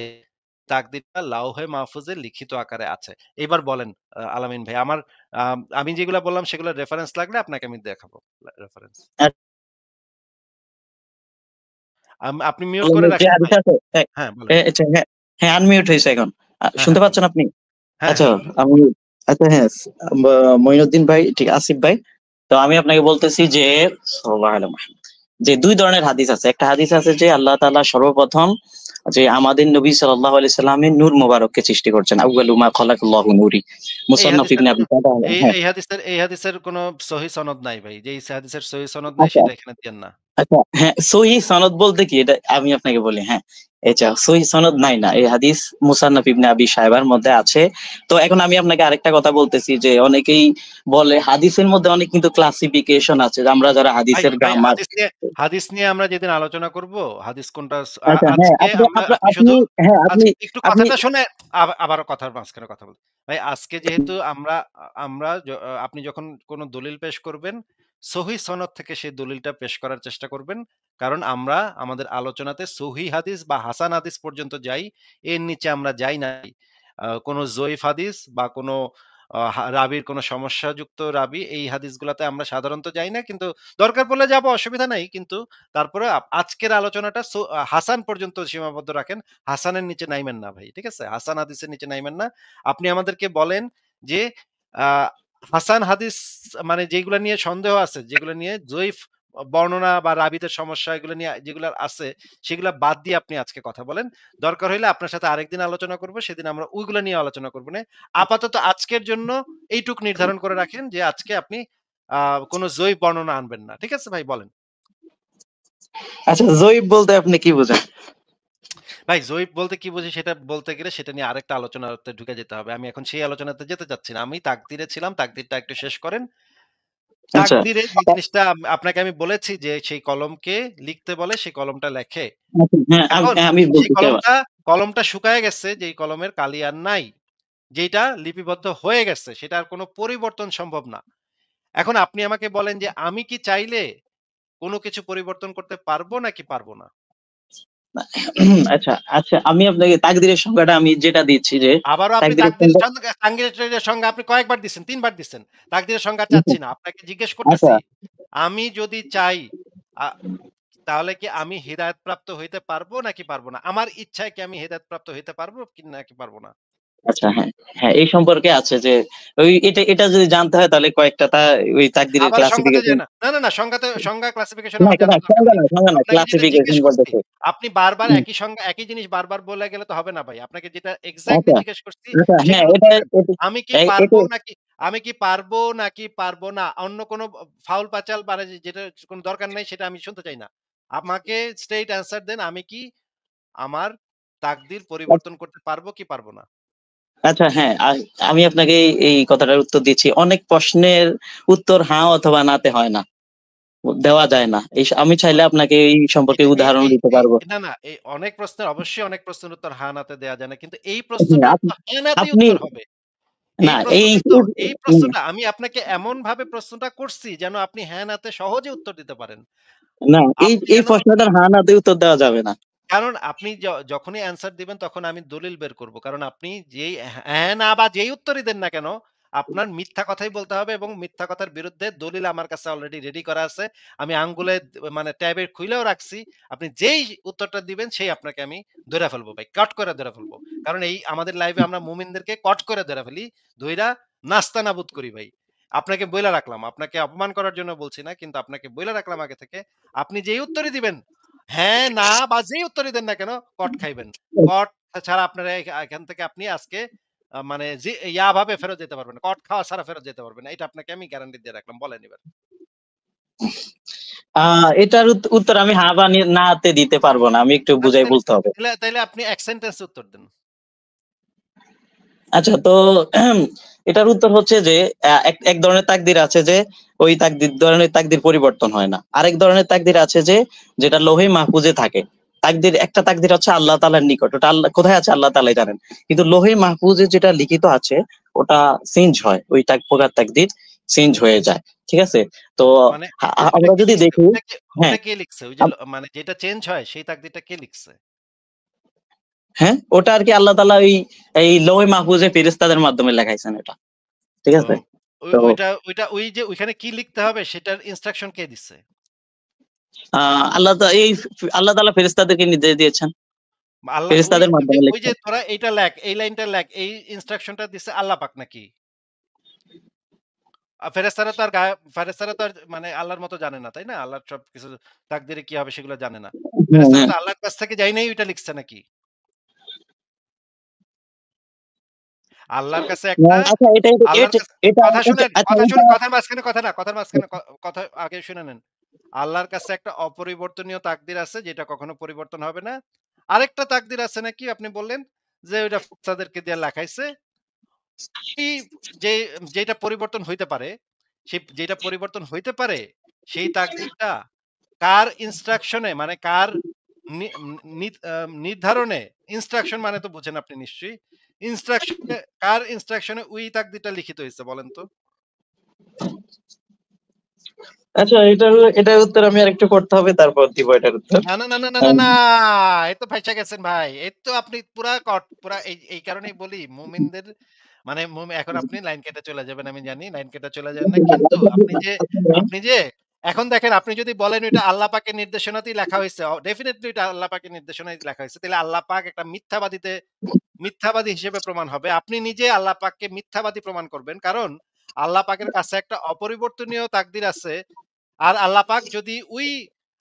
তাকদিরটা লাউহে মাহফুজে লিখিত আকারে আছে। এবার বলেন আলামিন ভাই আমি যেগুলা বললাম সেগুলোর রেফারেন্স লাগলে আপনাকে আমি দেখাবো রেফারেন্স। আপনি মিউট করে যে রাখছেন হাদিস ভাই? আছে, হ্যাঁ, বলেন। আচ্ছা, হ্যাঁ, হ্যাঁ, আনমিউট হয়েছে এখন। হ্যাঁ, শুনতে হ্যাঁ, পাচ্ছেন বলেন। আপনি? হ্যাঁ, আচ্ছা, হ্যাঁ, আমি, বলেন। আচ্ছা, হ্যাঁ, মঈনুদ্দিন ভাই, ঠিক, আসিফ ভাই। তো আমি আপনাকে বলতেছি যে সাল্লাল্লাহু আলাইহি ওয়াসাল্লাম, যে ২ ধরনের হাদিস আছে। একটা হাদিস আছে যে আল্লাহ তাআলা সর্বপ্রথম যে আমাদের নবী সাল্লাল্লাহু আলাইহি সাল্লামের নূর মোবারককে সৃষ্টি করছেন। আউয়ালু মা খালাকাল্লাহু নূরি। এই মুসান্নাফ হাদিসের ইবনে কোন আবি শাইবা। হ্যাঁ। এই হাদিসের কোন সহিহ সনদ নাই ভাই। যে এই হাদিসের সহিহ সনদ নাই আচ্ছা, সেটা এখানে দিয়েন না। আচ্ছা, হ্যাঁ, সহিহ সনদ বলতে কি এটা আমি আপনাকে বলি। হ্যাঁ, এটা সহিহ সনদ নাই না, এই হাদিস মুসান্নাফ ইবনে আবি শায়বার মধ্যে আছে। তো এখন আমি আপনাকে আরেকটা কথা বলতেছি যে অনেকেই বলে হাদিসের মধ্যে অনেক কিন্তু ক্লাসিফিকেশন আছে, যে আমরা যারা ভাই, হাদিসের ভাই গ্রামার। হাদিস নিয়ে আমরা যেদিন আলোচনা করব, হাদিস কোনটা আচ্ছা, হ্যাঁ, আজকে আপনি আমরা আপনি আপনি আপনি শুধু হ্যাঁ, আপনি আজকে একটু আপনি কথাটা শুনে আবারও কথার মাঝখানে কথা বলতে। ভাই আজকে যেহেতু আপনি যখন কোন দলিল পেশ করবেন, সহিহ সনদ থেকে সেই দলিলটা পেশ করার চেষ্টা করবেন। কারণ আমরা আমাদের আলোচনাতে সহিহ হাদিস বা হাসান হাদিস পর্যন্ত যাই। এর নিচে আমরা যাই নাই। কোন জয়ীফ হাদিস বা কোন রাবীর কোন সমস্যাযুক্ত রাবী, এই হাদিসগুলাতে আমরা সাধারণত যাই না। কিন্তু দরকার পড়লে যাবো, অসুবিধা নাই। কিন্তু তারপরে আজকের আলোচনাটা হাসান পর্যন্ত সীমাবদ্ধ রাখেন। হাসানের নিচে নাইমেন না ভাই। ঠিক আছে? হাসান হাদিসের নিচে নাইমেন না। আপনি আমাদেরকে বলেন যে আ হাসান হাদিস মানে যেগুলা নিয়ে সন্দেহ আছে, যেগুলা নিয়ে যইফ বর্ণনা বা রাবীদের সমস্যা এগুলো নিয়ে যেগুলা আছে, সেগুলা বাদ দিয়ে আপনি আজকে কথা বলেন। দরকার হইলে আপনার সাথে আরেকদিন আলোচনা করব। সেদিন আমরা ওইগুলা নিয়ে আলোচনা করব নে। আপাতত আজকের জন্য এইটুক নির্ধারণ করে রাখেন যে আজকে আপনি আ কোন যইফ বর্ণনা আনবেন না। ঠিক আছে ভাই, বলেন। আচ্ছা, জয়ীফ বলতে আপনি কি বোঝেন? ভাই জয়ীফ বলতে কি বুঝি সেটা বলতে গেলে সেটা নিয়ে আরেকটা আলোচনাতে ঢুকে যেতে হবে। আমি এখন সেই আলোচনাতে যেতে চাচ্ছি না। আমি তাকদীরে ছিলাম। তাকদীরটা একটু শেষ করেন। আচ্ছা, তাকদীরে যে জিনিসটা আপনাকে আমি বলেছি যে সেই কলমকে লিখতে বলে, সেই কলমটা লেখে। আচ্ছা, হ্যাঁ, এখন আমি সেই বলতে চাই। কলমটা শুকায় গেছে, যেই কলমের কালি আর নাই। যেইটা লিপিবদ্ধ হয়ে গেছে সেটা আর কোন পরিবর্তন সম্ভব না। এখন আপনি আমাকে বলেন যে আমি কি চাইলে কোন কিছু পরিবর্তন করতে পারবো নাকি পারবো না? আচ্ছা, আচ্ছা, আমি আপনাকে তাকদীরের সংজ্ঞাটা আমি যেটা দিচ্ছি যে আবারও আপনি তাকদীরের সংজ্ঞা। তাকদীরের সংজ্ঞা আপনি কয়েকবার দিচ্ছেন, ৩ বার দিচ্ছেন। তাকদীরের সংজ্ঞা আচ্ছা, চাচ্ছি না। আপনাকে জিজ্ঞেস আচ্ছা, করতেছি, আমি যদি চাই আ তাহলে কি আমি হিদায়াত প্রাপ্ত হইতে পারবো নাকি পারবো না? আমার ইচ্ছায় কি আমি হিদায়াত প্রাপ্ত হইতে পারবো কি নাকি পারবো না? আচ্ছা, হ্যাঁ, হ্যাঁ, এই সম্পর্কে আছে যে ওই এটা যদি জানতে হয় তাহলে কয়েকটা ওই তাকদীরের আবার সংজ্ঞাতে ক্লাসিফিকেশন। যায় না। না, না, না, সংজ্ঞা ক্লাসিফিকেশন না, আমার না, জানার দরকার নাই। সংজ্ঞা না, আপনাকে যেটা ক্লাসিফিকেশন জিজ্ঞেস করছি, বলতেছে। আপনি বারবার হুম, একই সংজ্ঞা একই জিনিস বারবার বলে গেলে তো হবে না ভাই। আপনাকে যেটা এক্সাক্টলি আচ্ছা, জিজ্ঞেস করছি আচ্ছা, হ্যাঁ, সেটার এটা উত্তর দেন। এটা আমি কি এটা পারবো নাকি আমি কি পারবো নাকি পারবো না? অন্য কোনো ফাউল পাঁচাল মানে যেটা কোনো দরকার নাই সেটা আমি শুনতে চাই না। আমাকে স্ট্রেইট অ্যান্সার দেন, আমি কি আমার তাকদীর পরিবর্তন করতে পারবো কি পারবো না? আচ্ছা, হ্যাঁ, আমি আপনাকে এই কথাটার উত্তর দিচ্ছি। অনেক প্রশ্নের উত্তর হ্যাঁ অথবা নাতে হয় না। দেওয়া যায় না। আমি চাইলে আপনাকে এই সম্পর্কে এই এই উদাহরণ এই দিতে এই পারবো। না, না, এই অনেক প্রশ্নের অবশ্যই অনেক প্রশ্নের উত্তর হা না তে দেয়া যায় না। কিন্তু এই হ্যাঁ, প্রশ্নটার তো হ্যাঁ না তেই আপনি উত্তর হবে। না, এই হুম, প্রশ্নটা আমি আপনাকে এমনভাবে প্রশ্নটা করছি যেন আপনি হ্যাঁ না তে সহজে উত্তর দিতে পারেন। না, আপনি এই যেন প্রশ্নটার হ্যাঁ নাতে উত্তর দেওয়া যাবে না। কারণ আপনি যখনই অ্যান্সার দিবেন তখন আমি দলিল বের করব। কারণ আপনি যেই হ্যাঁ, না বা যেই উত্তরই দেন না কেন, আপনার মিথ্যা কথাই বলতে হবে এবং মিথ্যা কথার বিরুদ্ধে দলিল আমার কাছে অলরেডি রেডি করা আছে। আমি আঙ্গুলে মানে ট্যাবে খুইলেও রাখছি। আপনি যেই উত্তরটা দিবেন সেই আপনাকে আমি ধইরা ফেলবো ভাই। কট করে ধইরা ফেলবো। কারণ এই আমাদের লাইভে আমরা মুমিনদেরকে কট করে ধইরা ফেলি। ধইরা নাস্তানাবুদ করি ভাই। আপনাকে বইলা রাখলাম। আপনাকে অপমান করার জন্য বলছি না। কিন্তু আপনাকে বইলা রাখলাম আগে থেকে। আপনি যেই উত্তরই দিবেন হ্যাঁ, না বা যেই উত্তরই দেন না কেন কট খাইবেন। কট ছাড়া আপনারা এখান থেকে আপনি আজকে মানে যে ভাবে ফেরত যেতে পারবেন না। কট খাওয়া ছাড়া ফেরত যেতে পারবেন না। এটা আপনাকে আমি গ্যারান্টি দিয়ে রাখলাম। বলেন এবার। এটার উত্তর আমি হ্যাঁ বা না তে দিতে পারবো না। আমি একটু আচ্ছা বুঝাই তাইলে বলতে হবে। তাইলে তাইলে আপনি এক সেন্টেন্সে উত্তর দেন। আচ্ছা, তো এটার উত্তর হচ্ছে যে এক ধরনের তাকদির আছে যে ওই ধরনের তাকদির পরিবর্তন হয় না। আরেক ধরনের তাকদির আছে যে যেটা লৌহে মাহফুজে থাকে। একটা তাকদির হচ্ছে আল্লাহ তাআলার নিকট। ওটা আল্লাহ কোথায় আছে আল্লাহ তাআলাই জানেন। কিন্তু লৌহে মাহফুজে যেটা লিখিত আছে ওটা চেঞ্জ হয়। ওই প্রকার তাকদির চেঞ্জ হয়ে যায়। ঠিক আছে? তো মানে ওইটা আমরা কে যদি লিখছে? দেখি, হ্যাঁ, ওইটা কে লিখছে? ওই যে মানে যেটা চেঞ্জ হয় সেই তাকদীরটা কে লিখছে? হ্যাঁ, ওটা আরকি আল্লাহ তাআলা এই লৌহে মাহফুজে ফেরেশতাদের মাধ্যমে লেখাইছেন এটা। ঠিক তো আছে? তো ওই যে ওইখানে কি লিখতে হবে সেটার ইনস্ট্রাকশন কে দিচ্ছে? আ আল্লাহ তাআলা ফেরেশতাদেরকে নির্দেশ দিয়েছেন। আল্লাহ ফেরেশতাদের মাধ্যমে ওই যে লিখছেন। তোরা এইটা লেখ, এই লাইনটা লেখ, এই ইনস্ট্রাকশনটা দিছে আল্লাহ পাক নাকি? ফেরেশতারা তো আর মানে আল্লাহর মতো জানে না, তাই না? আল্লাহর সবকিছু তাকদিরে কি হবে সেগুলো জানে না। হ্যাঁ, ফেরেশতারা হ্যাঁ। তো আল্লাহর কাছ থেকে যাই নাই ওইটা লিখছে নাকি? আল্লাহর কাছে একটা আচ্ছা, আল্লাহর কাছে এটা কথা আচ্ছা, শুনেন, আচ্ছা, কথা এটা শুনেন, কথার মাঝখানে কথা না, কথার মাঝখানে কথা আগে শুনে নেন। আল্লাহর কাছে একটা অপরিবর্তনীয় তাকদির আছে যেটা কখনো পরিবর্তন হবে না। আরেকটা তাকদির আছে নাকি আপনি বললেন যে ওইটা ফেরেশতাদেরকে দিয়ে লেখাইছে। এই যে যেটা পরিবর্তন হইতে পারে, যেটা পরিবর্তন হইতে পারে সেই তাকদিরটা কার ইনস্ট্রাকশনে মানে কার নি নি আ নির্ধারণে ইনস্ট্রাকশন মানে তো বুঝেন আপনি নিশ্চয়ই। ইনস্ট্রাকশনে কার ইনস্ট্রাকশনে ওই তাকদিরটা লিখিত হইছে বলেন তো? আচ্ছা, এটার উত্তর আমি আরেকটু পড়তে হবে, তারপর দিব এটার উত্তর। না, না, না, না, না, না, আম না। এই তো ফাইসা গেছেন ভাই। এই তো আপনি পুরা এই কারণেই বলি মুমিনদের মানে এখন আপনি লাইন কেটে চলে যাবেন আমি জানি। লাইন কেটে চলে যান না। কিন্তু আপনি যে এখন দেখেন আপনি যদি বলেন এটা আল্লাহ পাকের নির্দেশনাতেই লেখা হইছে। ডেফিনিটলি এটা আল্লাহ পাকের নির্দেশনায় লেখা হইছে। তাহলে আল্লাহ পাক একটা মিথ্যাবাদী হিসেবে প্রমাণ হবে। আপনি নিজে আল্লাহ পাককে মিথ্যাবাদী প্রমাণ করবেন। কারণ আল্লাহ পাকের কাছে একটা অপরিবর্তনীয় তাকদির আছে। আর আল্লাহ পাক যদি ওই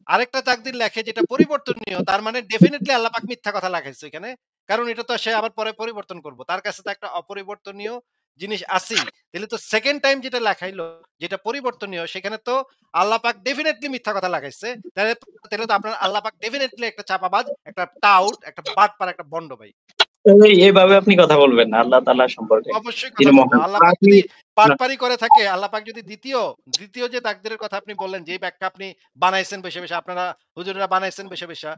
আরেকটা তাকদীর লেখে যেটা পরিবর্তনীয়, তার মানে ডেফিনিটলি আল্লাহ পাক মিথ্যা কথা লেখাইছে এখানে। কারণ এটা তো সে আবার পরে পরিবর্তন করব। তার কাছে তো একটা অপরিবর্তনীয় জিনিস আছেই। তাহলে তো সেকেন্ড টাইম যেটা লেখাইলো, যেটা পরিবর্তনীয় সেখানে তো আল্লাহ পাক ডেফিনিটলি মিথ্যা কথা লাগাইছে। তাহলে তো আপনার আল্লাহ পাক ডেফিনিটলি একটা চাপাবাজ, একটা টাউট, একটা বাটপার, একটা ভণ্ড ভাই। এইভাবে আপনি কথা বলবেন না আল্লাহ তাআলা সম্পর্কে। অবশ্যই তিনি কথা বলব। মহান। আল্লাহ পাক আপনি যদি না, বাটপারি করে থাকে, আল্লাহ পাক যদি দ্বিতীয় যে তাকদীরের কথা আপনি বললেন, যেই ব্যাখ্যা আপনি বানাইছেন বইসা, আপনারা হুজুরেরা বানাইছেন বইসা।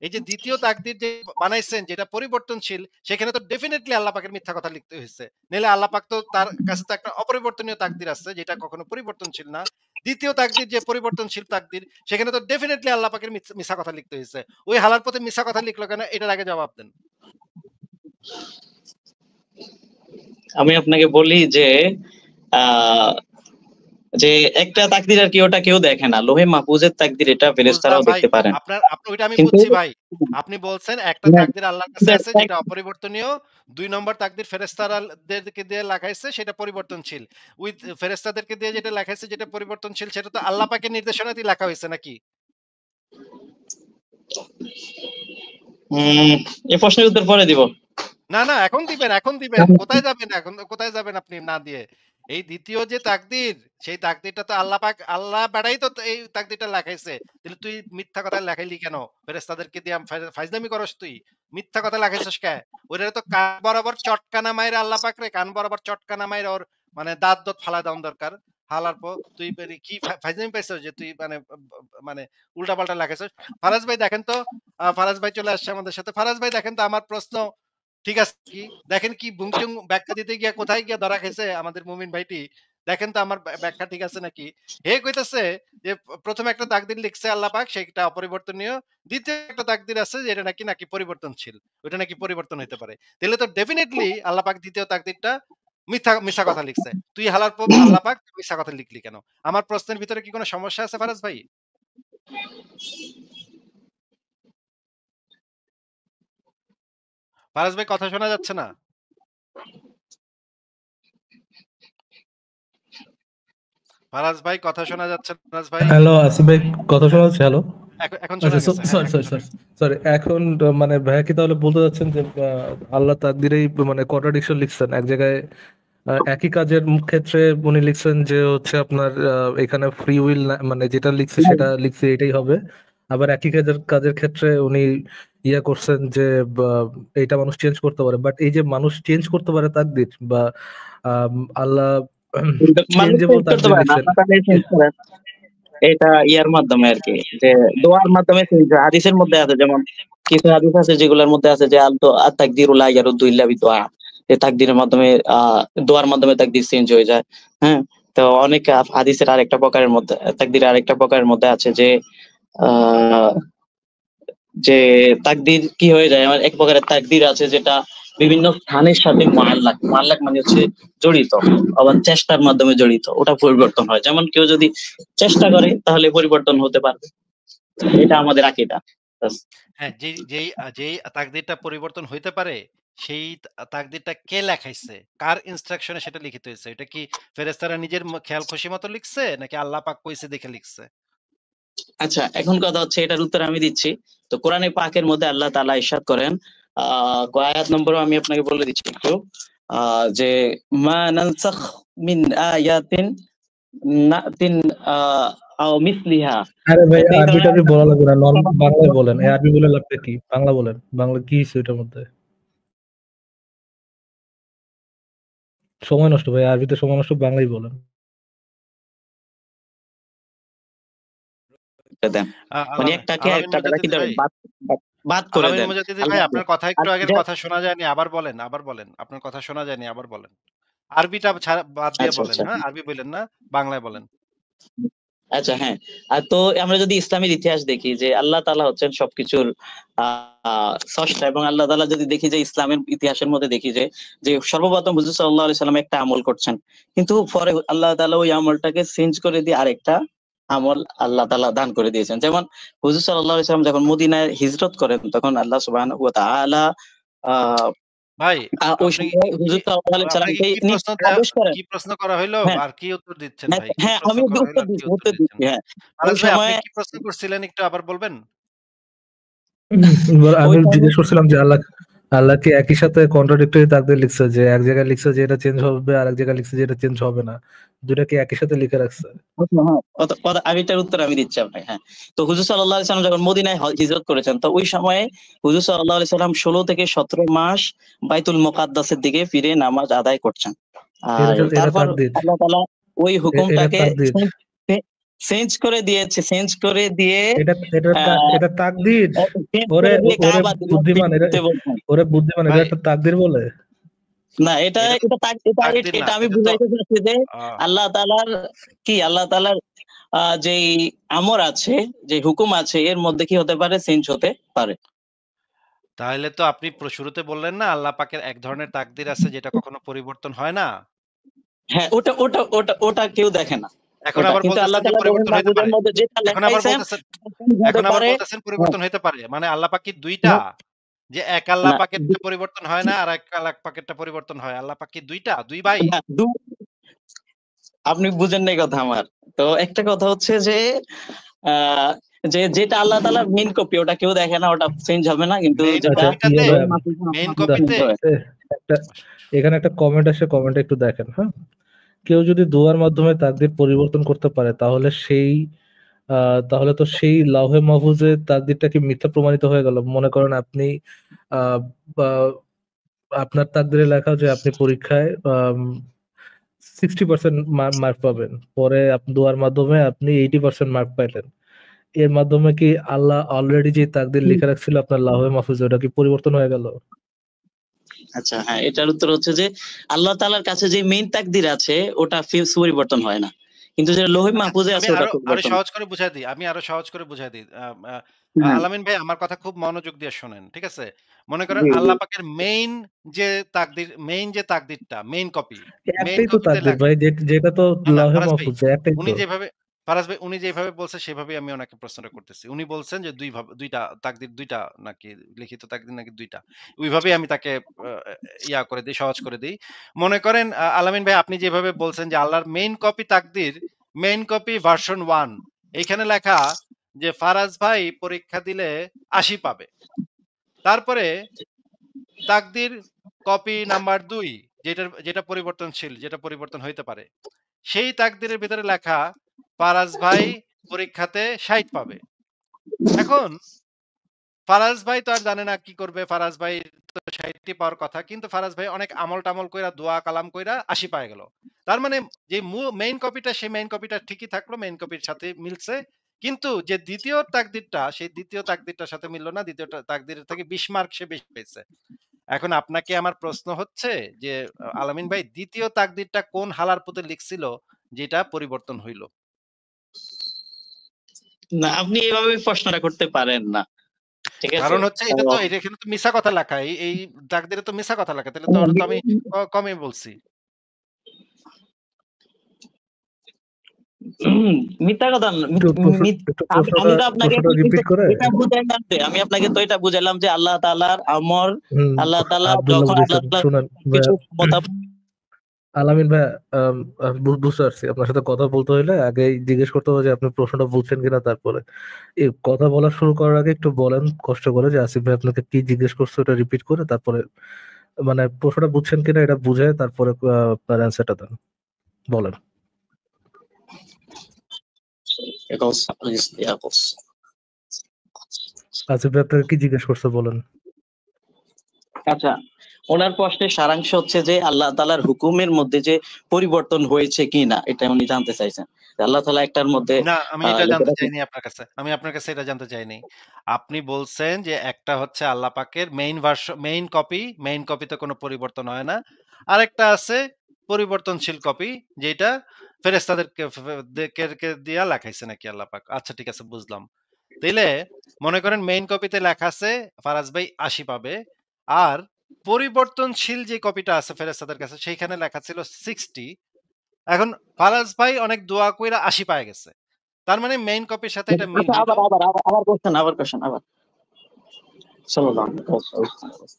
এই যে দ্বিতীয় তাকদীর যে বানাইছেন যেটা পরিবর্তনশীল, সেখানে তো ডেফিনিটলি আল্লাহ পাকের মিথ্যা কথা লিখতে হইছে। নাইলে আল্লাহ পাক তো তার কাছে তো একটা অপরিবর্তনীয় তাকদীর আছে যেটা কখনো পরিবর্তনশীল না। দ্বিতীয় তাকদীর যে পরিবর্তনশীল তাকদীর, সেখানে তো ডেফিনিটলি আল্লাহ পাকের মিথ্যা কথা লিখতে হইছে। ওই হালার পথে মিথ্যা কথা লিখলো কেন? এটার আগে জবাব দেন। আমি আপনাকে বলি যে আ যে একটা তাকদীর আরকি ওটা কেউ দেখে না। লোহে মাহফুজের তাকদীর এটা বুঝলাম ফেরেশতারাও ভাই। দেখতে পারেন। আপনি ওইটা আমি কিন্তু বুঝছি ভাই। আপনি বলছেন একটা না, তাকদীর আল্লাহর কাছে কিন্তু আছে যেটা অপরিবর্তনীয়। ২ নম্বর তাকদীর দেরকে দিয়ে লেখাইছে সেটা পরিবর্তনশীল। ফেরেশতাদেরকে দিয়ে যেটা লেখাইছে যেটা পরিবর্তনশীল সেটা তো আল্লাহ পাকের নির্দেশনাতেই লেখা হইছে নাকি? উম এই প্রশ্নের উত্তর পরে দিব। না, না এখন দিবেন, এখন দিবেন। কোথায় যাবেন এখন? কোথায় যাবেন আপনি না দিয়ে? এই ২য় যে তাকদীর, সেই তাকদীরটা তো আল্লাহ বেড়াই তো এই তাকদীরটা লেখাইছে। তাহলে তুই মিথ্যা কথা লেখাইলি কেন? ফেরেশতাদেরকে দিয়া ফাইজলামি করস তুই? মিথ্যা কথা লেখাইছস কে? ওইটারে তো কান বরাবর চটকানা মাইরা আল্লাহ পাক রে কান বরাবর চটকানা মাইরা ওর মানে দাঁত ফালায় দেওয়ান দরকার। হালার তুই কি ফাইজলামি পাইছস যে তুই মানে মানে উল্টাপাল্টা লেখাইছস? ফারাজ ভাই দেখেন তো, ফারাজ ভাই চলে আসছে আমাদের সাথে। ফারাজ ভাই দেখেন তো আমার প্রশ্ন ঠিক আছে কি? দেখেন কি বুংচুং ব্যাখ্যা দিতে গিয়া কোথায় গিয়া ধরা খাইছে আমাদের মুমিন ভাইটি। দেখেন তো আমার ব্যাখ্যা ঠিক আছে নাকি? হে কইতাছে যে ১ম একটা তাকদীর লিখছে আল্লাহ পাক সেটা অপরিবর্তনীয়। ২য় একটা তাকদীর আছে যেটা নাকি পরিবর্তনশীল। ওইটা নাকি পরিবর্তন হইতে পারে। তাইলে তো ডেফিনিটলি আল্লাহ পাক ২য় তাকদীরটা মিথ্যা কথা লিখছে। তুই আল্লাহ পাক মিথ্যা কথা লিখলি কেন? আমার প্রশ্নের ভিতরে কি কোন সমস্যা আছে ফারাজ ভাই? ফারাজ ভাই কথা শোনা যাচ্ছে না। ফারাজ ভাই কথা শোনা যাচ্ছে না ফারাজ ভাই। হ্যালো আসিফ ভাই, কথা শোনা যাচ্ছে? হ্যালো। এখন শোনা আচ্ছা, গেছে। হ্যাঁ, সরি এখন সরি শোনা সরি গেছে। সরি এখন মানে ভাইয়া কি তাহলে বলতে চাচ্ছেন যে আল্লাহ তাকদিরেই মানে কন্ট্রাডিকশন লিখছেন এক জায়গায়? একই কাজের ক্ষেত্রে উনি লিখছেন যে হচ্ছে আপনার এখানে ফ্রি উইল মানে যেটা লিখছে সেটা লিখছে এটাই হবে। আবার একই কাজের কাজের ক্ষেত্রে উনি ইয়া করছেন যে বা, এইটা মানুষ চেঞ্জ করতে পারে, বাট এই যে মানুষ চেঞ্জ করতে পারে তাকদির বা আল্লাহ কিন্তু মানুষ চেঞ্জেবল চেঞ্জ করতে তাকদির পারে না, লিখছেন। আল্লাহ তাআলাই চেঞ্জ করেন। এটা ইয়ার মাধ্যমে আরকি, যে দোয়ার মাধ্যমে চেঞ্জ হয়। হাদিসের মধ্যে আছে, যেমন কিছু হাদিস আছে যেগুলোর মধ্যে আছে যে তাকদিরু লা ইয়ারুদ্দু ইল্লা বিদুআ। এই তাকদিরের মাধ্যমে দোয়ার মাধ্যমে তাকদির চেঞ্জ হয়ে যায়। হ্যাঁ? তো অনেক হাদিসের আরেকটা প্রকারের মধ্যে, তাকদিরের আরেকটা প্রকারের মধ্যে আছে যে আ যে তাকদির কি হয়ে যায়, আমার এক প্রকারের তাকদির আছে যেটা বিভিন্ন স্থানের সাথে মুআল্লাক। মুআল্লাক মানে হচ্ছে জড়িত, আবার চেষ্টার মাধ্যমে জড়িত। ওটা পরিবর্তন হয়। যেমন কেউ যদি চেষ্টা করে তাহলে পরিবর্তন হতে পারবে। এটা আমাদের আকীদা। ব্যাস। হ্যাঁ, যেই তাকদীরটা পরিবর্তন হইতে পারে, সেই তাকদীরটা কে লেখাইছে? কার ইনস্ট্রাকশন এ সেটা লিখিত হইছে? এটা কি ফেরেশতারা নিজের খেয়াল খুশি মতো লিখছে? নাকি আল্লাহ পাক কইছে দেখে লিখছে? আচ্ছা, এখন কথা হচ্ছে এটার উত্তর আমি দিচ্ছি। তো কোরআনে পাকের মধ্যে আল্লাহ তাআলা ইরশাদ করেন, কয় আয়াত নম্বরও আমি আপনাকে বলে দিচ্ছি একটু। যে মা নানসাখ মিন আয়াতিন নাতিন আও মিসলিহা। আরে ভাই তো এই আরবি ধরনের টারবি বলা লাগবে না, নর্মাল বাংলায় বলেন। এই আরবি বলে লাগবে কি? বাংলা বলেন। বাংলা কি হইছে এটার মধ্যে? সময় নষ্ট ভাই, আরবিতে সময় নষ্ট, বাংলায় বলেন। দেন। মানে আলামিন একটাকে আলামিন একটা দ্বারা কি মুজাদ্দিদ ধরেন ভাই, বাদ বাদ বাদ করে আলামিন দেন। মুজাদ্দিদ ভাই, আল্লাহ আপনার কথা আর একটু আগের এটা কথা শোনা যায়নি। আবার বলেন, আবার বলেন। আপনার কথা শোনা যায়নি, আবার বলেন। আরবিটা ছাড়া বাদ দিয়ে আচ্ছা, বলেন, আচ্ছা। হ্যাঁ? আরবি বইলেন না, বাংলায় বলেন। আচ্ছা, হ্যাঁ। তো আমরা যদি ইসলামের ইতিহাস দেখি যে আল্লাহ তাআলা হচ্ছেন সবকিছুর স্রষ্টা, এবং আল্লাহ তাআলা যদি দেখি যে ইসলামের ইতিহাসের মধ্যে দেখি যে সর্বপ্রথম হুজুর সাল্লাল্লাহু আলাইহি সাল্লাম একটা আমল করছেন। কিন্তু পরে আল্লাহ তাআলা ওই আমলটাকে চেঞ্জ করে দিয়ে আরেকটা আমল আল্লাহ তাআলা দান করে দিয়েছেন। যেমন হুজুর সাল্লাল্লাহু আলাইহি সাল্লাম যখন মদিনায় হিজরত করেন তখন আল্লাহ সুবহানাহু ওয়া তাআলা আ ভাই, ওই আপনি সময় কি হুজুর সাল্লাল্লাহু আলাইহি আপনাকে সাল্লামকে আদেশ করেন। কি প্রশ্ন করা হইলো? হ্যাঁ, আর কি উত্তর দিচ্ছেন হ্যাঁ, ভাই? কি হ্যাঁ, প্রশ্ন আমি করা হইলো উত্তর আর কি দিচ্ছি, উত্তর উত্তর দিচ্ছেন? দিচ্ছি। হ্যাঁ। ওই ফারাজ ভাই, আপনি সময় কি প্রশ্ন করছিলেন একটু আবার বলবেন? এবার ওই আমি টাইমে জিজ্ঞেস করছিলাম যে আল্লাহ কি একই সাথে কন্ট্রাডিক্টরি তাকদীর লিখছে, যে এক জায়গায় লিখছে যে এটা চেঞ্জ হবে আর এক জায়গায় লিখছে যে এটা চেঞ্জ হবে না, দুইটা কি একই সাথে লিখে রাখছে? হ্যাঁ, আগেরটার উত্তর আমি দিচ্ছি আপনাকে। হ্যাঁ, তো হুজুর সাল্লাল্লাহু আলাইহি সাল্লাম যখন মদিনায় হিজরত করেছেন, তো ওই সময়ে হুজুর সাল্লাল্লাহু আলাইহি সাল্লাম ১৬ থেকে ১৭ মাস বাইতুল মুকাদ্দাসের দিকে ফিরে নামাজ আদায় করছেন। আর এটা তারপর তাকদীর, আল্লাহ তাআলা ওই এটা হুকুমটাকে তাকদীর, চেঞ্জ করে দিয়েছে, চেঞ্জ করে দিয়ে আহ এটা তাকদীর। চেঞ্জ ওরে করে দিয়ে ওরে কাবা বুদ্ধিমান, দিতে বলছেন। ওরে বুদ্ধিমান, এটা ভাই, একটা তাকদীর বলে। না, এটা এটা তো এটা তাক- এটা তাকদীর না। এটা আমি এটা তো বুঝাইতে চাচ্ছি যে আ আল্লাহ তাআলার যেই আমর আছে, যে হুকুম আছে, এর মধ্যে কি হতে পারে, চেঞ্জ হতে পারে। তাহলে তো আপনি শুরুতে বললেন না আল্লাহ পাকের এক ধরনের তাকদীর আছে যেটা কখনো পরিবর্তন হয় না। হ্যাঁ, ওটা কেউ দেখে না। এখন ওটা আবার কিন্তু আল্লাহ বলতেছেন যে তাআলা লৌহে পরিবর্তন হইতে মাহফুজের পারে। মধ্যে যেটা এখন আবার লেখাইছেন বলতেছেন চেঞ্জ হতে এখন আবার পারে। বলতেছেন হ্যাঁ, পরিবর্তন হইতে পারে। মানে আল্লাহ পাক কি ২ টা? না, যে এক আল্লাহ না, পাকেরটা পরিবর্তন হয় না আর এক আল্লাহ পাকেরটা পরিবর্তন হয়। আল্লাহ পাক কি ২ টা? ২ ভাই? না, আপনি বুঝেন নাই কথা আমার। তো একটা কথা হচ্ছে যে আহ যেটা আল্লাহ তাআলার মেইন কপি, ওটা কেউ দেখে না, ওটা চেঞ্জ হবে না, কিন্তু মেইন যেটা আচ্ছা ইয়ে কপিটাতে, ভাই, লৌহে মাহফুজের মেইন মধ্যে চেঞ্জ কপিতে হয়। একটা এখানে একটা কমেন্ট আসে, কমেন্টে একটু দেখেন। হ্যাঁ, কেউ যদি দোয়ার মাধ্যমে তাকদীর পরিবর্তন করতে পারে তাহলে তাহলে তো সেই লাউহে মাহফুজে তাকদীরটা কি মিথ্যা প্রমাণিত হয়ে গেল? মনে করেন আপনি আহ বা আপনার তাকদীরে লেখা যে আপনি পরীক্ষায় 60% মার্ক পাবেন, পরে দোয়ার মাধ্যমে আপনি 80% মার্ক পাইলেন। এর মাধ্যমে কি আল্লাহ অলরেডি যে তাকদীর লিখে রাখছিল আপনার লাউহে মাহফুজে, ওটা কি পরিবর্তন হয়ে গেল? আচ্ছা, হ্যাঁ, এটার উত্তর হচ্ছে যে আল্লাহ তাআলার কাছে যে মেইন তাকদীর আছে ওটা পরিবর্তন হয় না, কিন্তু যেটা লৌহে আচ্ছা, মাহফুজে আমি আছে ওটা আরো পরিবর্তন। সহজ করে বুঝাই দিই। আমি আরো সহজ করে বুঝাই দিই। হ্যাঁ, আলামিন ভাই, আমার কথা খুব মনোযোগ দিয়ে শোনেন। ঠিক আছে? মনে করেন জি, জি। আল্লাহ পাকের মেইন যে তাকদীরটা, মেইন কপি। মেইন একটাই তো কপিতে তাকদীর লেখা ভাই, যেটা তো না, না, লাউহে মাহফুজে একটাই তো। উনি যেভাবে বলছে সেভাবেই আমি ওনাকে প্রশ্নটা করতেছি। উনি বলছেন যে ২ টা তাকদীর, ২ টা নাকি লিখিত তাকদীর নাকি ২ টা। ওইভাবেই আমি তাকে আ ইয়া করে দেই, সহজ করে দেই। মনে করেন আলামিন ভাই, আপনি যেভাবে বলছেন যে আল্লাহর মেইন কপি তাকদীর, মেইন কপি ভার্সন 1, এইখানে লেখা যে ফারাজ ভাই পরীক্ষা দিলে ৮০ পাবে। তারপরে তাকদীর কপি নাম্বার ২, যেটা পরিবর্তনশীল, যেটা পরিবর্তন হইতে পারে। সেই তাকদীরের ভেতরে লেখা ফারাজ ভাই পরীক্ষাতে ৬০ পাবে। এখন ফারাজ ভাই তো আর জানে না কি করবে। ফারাজ ভাই তো ৬০ টি পাওয়ার কথা। কিন্তু ফারাজ ভাই অনেক আমল-টামল কইরা, দোয়া কালাম কইরা ৮০ পায় গেল। তার মানে যে মেইন কপিটা, সেই মেইন কপিটা ঠিকই থাকলো, মেইন কপির সাথে মিলছে। কিন্তু যে ২য় তাকদীরটা, সেই ২য় তাকদীরটার সাথে মিলল না। ২য় তাকদীরের থেকে ২০ মার্ক সে বেশি পেয়েছে। এখন আপনাকে আমার প্রশ্ন হচ্ছে যে আলামিন ভাই, ২য় তাকদীরটা কোন হালার পুঁতে লিখছিল যেটা পরিবর্তন হইল? না, আপনি এভাবে প্রশ্নটা করতে পারেন না। ঠিক আছে? কারণ হচ্ছে এটা এখানে তো মিছা কথা লেখা। এই তাকদীরে তো মিছা কথা লেখা। তাহলে তো ওটা তো আমি কমই বলছি। মিথ্যা কথা না। একটু একটু আমি তো আপনাকে প্রশ্নটা রিপিট করে। এটা বুঝাইলাম যে আমি আপনাকে তো এটা বুঝাইলাম যে আল্লাহ তাআলার আমর, হুম, আল্লাহ তাআলা আব্দুল্লাহ যখন আল্লাহ বুঝাইছেন, তাআলা শুনেন কিছু ভাইয়া, ক্ষমতা। আলামিন ভাইয়া, বুঝতে পারছি আপনার সাথে কথা বলতে হলে আগে জিজ্ঞেস করতে হবে যে আপনি প্রশ্নটা বুঝছেন কিনা, তারপরে এই কথা বলা শুরু করার আগে একটু বলেন কষ্ট করে যে আসিফ ভাই আপনাকে কি জিজ্ঞেস করছে ওটা রিপিট করে, তারপরে মানে প্রশ্নটা বুঝছেন কিনা এটা বুঝে তারপরে আপনার অ্যান্সারটা দেন, বলেন। আসিফ ভাই আপনাকে কি জিজ্ঞেস করছে বলেন। আচ্ছা, ওনার প্রশ্নের সারাংশ হচ্ছে যে আল্লাহ তাআলার হুকুমের মধ্যে যে পরিবর্তন হয়েছে কিনা এটা উনি জানতে চাইছেন। আল্লাহ তাআলা একটার মধ্যে না, আমি এটা জানতে লেখা চাইনি আপনার কাছে। আমি আপনার কাছে এটা জানতে চাইনি। আপনি বলছেন যে একটা হচ্ছে আল্লাহ পাকের মেইন কপিতে কোনো পরিবর্তন হয় না। আরেকটা আছে পরিবর্তনশীল কপি যেটা ফেরেশতাদেরকে ফে ফে দেরকে দিয়া লেখাইছে নাকি আল্লাহ পাক। আচ্ছা ঠিক আছে বুঝলাম। তাইলে মনে করেন মেইন কপিতে লেখা আছে ফারাজ ভাই ৮০ পাবে। আর পরিবর্তনশীল যে কপিটা আছে ফেরেশতাদের কাছে সেইখানে লেখা ছিল 60। এখন ফারাজ ভাই অনেক দোয়া কইরা ৮০ পায় গেছে। তার মানে মেইন কপির সাথে এটা মিল আচ্ছা, হইল। আবার কোশ্চেন আবার সাল্লাল্লাহু আলাইহি ওয়াসাল্লাম।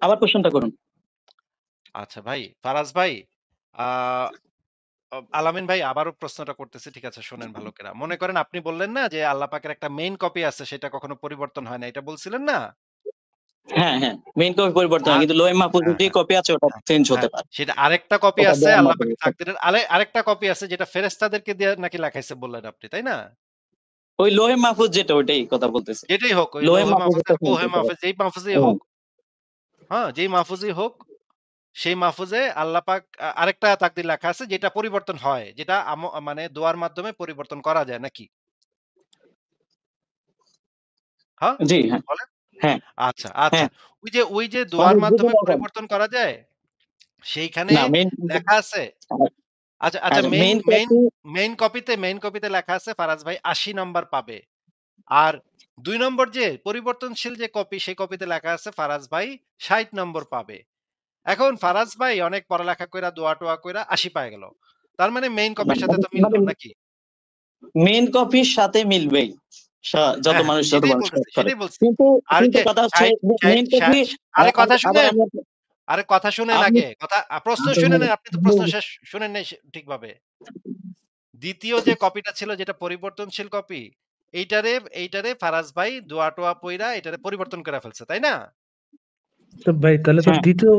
আবার কোশ্চেনটা করুন। আচ্ছা ভাই, ফারাজ ভাই, আ আলামিন ভাই আবারও প্রশ্নটা করতেছি। ঠিক আছে শোনেন ভালো করে। মনে করেন আপনি বললেন না যে আল্লাহ পাকের একটা মেইন কপি আছে সেটা কখনো পরিবর্তন হয় না। এটা বলছিলেন না? হ্যাঁ, হ্যাঁ। মেইন কপি পরিবর্তন আ হয় কিন্তু লোহে মাহফুজের হ্যাঁ, যে হ্যাঁ, কপি আছে ওটা হ্যাঁ, চেঞ্জ হতে হ্যাঁ। পারে। সেটা আরেকটা কপি ওটা আছে দোয়ার আল্লাহ মাধ্যমে। পাকের তাকদীরের আরেকটা কপি আছে যেটা ফেরেশতাদেরকে দিয়ে নাকি লেখাইছে বললেন আপনি, তাই না? ওই লোহে মাহফুজ যেটা ওইটাই কথা বলতেছি। যেটাই হোক ওই লোহে লৌহে মাহফুজ মাহফুজের একটা চেঞ্জ কোহে হতে পারে। মাহফুজ যেই মাহফুজেই হুম। হোক, হ্যাঁ? যেই মাহফুজেই হোক সেই মাহফুজে আল্লাহ পাক আরেকটা তাকদীর লেখা আছে যেটা পরিবর্তন হয়। যেটা মানে দোয়ার মাধ্যমে পরিবর্তন করা যায় নাকি? হ্যাঁ? জি, হ্যাঁ, বলেন? হ্যাঁ, আচ্ছা, আচ্ছা। হ্যাঁ। ওই যে মানে দোয়ার বুঝে মাধ্যমে দেখেন। পরিবর্তন করা যায়, সেইখানে না মেইন লেখা আছে আচ্ছা, আচ্ছা আচ্ছা main main main copy main কপিতে লেখা আছে ফারাজ ভাই ৮০ নাম্বার পাবে। আর ২ নম্বর যে পরিবর্তনশীল যে কপি সেই কপিতে লেখা আছে ফারাজ ভাই ৬০ নম্বর পাবে। এখন ফারাজ ভাই অনেক পড়ালেখা কইরা দোয়া-টোয়া কইরা ৮০ পায় গেল। তার মানে মেইন কপির সাথে তো মিলল মানে নাকি? মেইন কপির সাথে মিলবেই। যত হ্যাঁ, হ্যাঁ, মানুষ যত সেটাই মানুষ কাজ বলতেছি, করে। সেটাই বলছি। কিন্তু আর কিন্তু যে কথা হচ্ছে ৬০ যে ৬০ মেইন কপি আরে কথা আবার শুনেন, আমি আরে কথা শুনেন আপনি আগে। প্রশ্ন শুনে নেন। আপনি তো প্রশ্ন শেষ শুনেন নাই ঠিকভাবে। ২য় যে কপিটা ছিল যেটা পরিবর্তনশীল কপি, এইটারে ফারাজ ভাই দোয়া-টোয়া পইরা এটারে পরিবর্তন করে ফেলছে, তাই না? তো ভাই তাহলে তো হ্যাঁ, দ্বিতীয়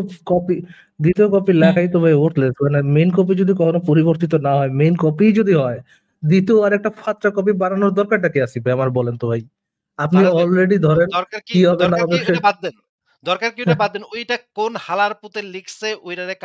কপি লেখাই তো ভাই ওর্থলেস, মানে মেইন কপি যদি কখনো পরিবর্তিত না হয়, মেইন কপি যদি হয়, দ্বিতীয় আর একটা ফাত্রা কপি বানানোর দরকারটা কি আছে ভাই আমার বলেন তো ভাই। আপনি ফারাজ ভাই অলরেডি ধরেন দরকার কি কি হবে না দরকার কি হবে সে ওইটা বাদ দেন। দরকার কি ওইটা বাদ দেন। ওইটা কোন হালার পুতে লিখছে ওইটারে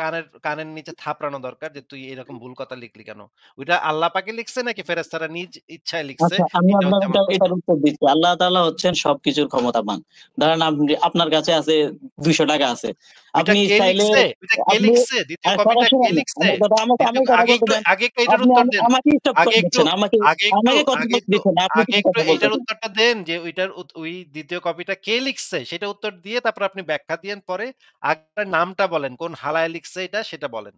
কানের নিচে থাপড়ানো দরকার যে তুই এরকম ভুল কথা লিখলি কেন? ওইটা আল্লাহ পাকে লিখছে নাকি ফেরেশতারা নিজ ইচ্ছায় লিখছে? আচ্ছা আমি এটা হচ্ছে আপনাকে আমার প্রশ্ন। এটার উত্তর দিচ্ছি। আল্লাহ তাআলা হচ্ছেন সবকিছুর ক্ষমতাবান। ধরেন আপনার কাছে আছে ৳200 আছে। ওইটা আপনি কে চাইলে লিখছে? ওইটা কে আপনি লিখছে? ২য় কথা কপিটা কে শুনেন না। লিখছে? আমাকে কথা বলতে দেন। আগে একটু এটার আপনি উত্তর দেন। আমাকে স্টপ আগে করে একটু দিচ্ছেন। আমাকে আগে একটু আমাকে কথা আগে বলতে একটু দিচ্ছেন না। আপনি আগে কেন একটু কথা এইটার বলতেছেন? উত্তরটা দেন যে ওই ২য় কপিটা কে লিখছে? সেটা উত্তর দিয়ে তারপর আপনি ব্যাখ্যা দিয়েন পরে। আগে তার নামটা বলেন। কোন হালায় লিখছে এটা সেটা বলেন।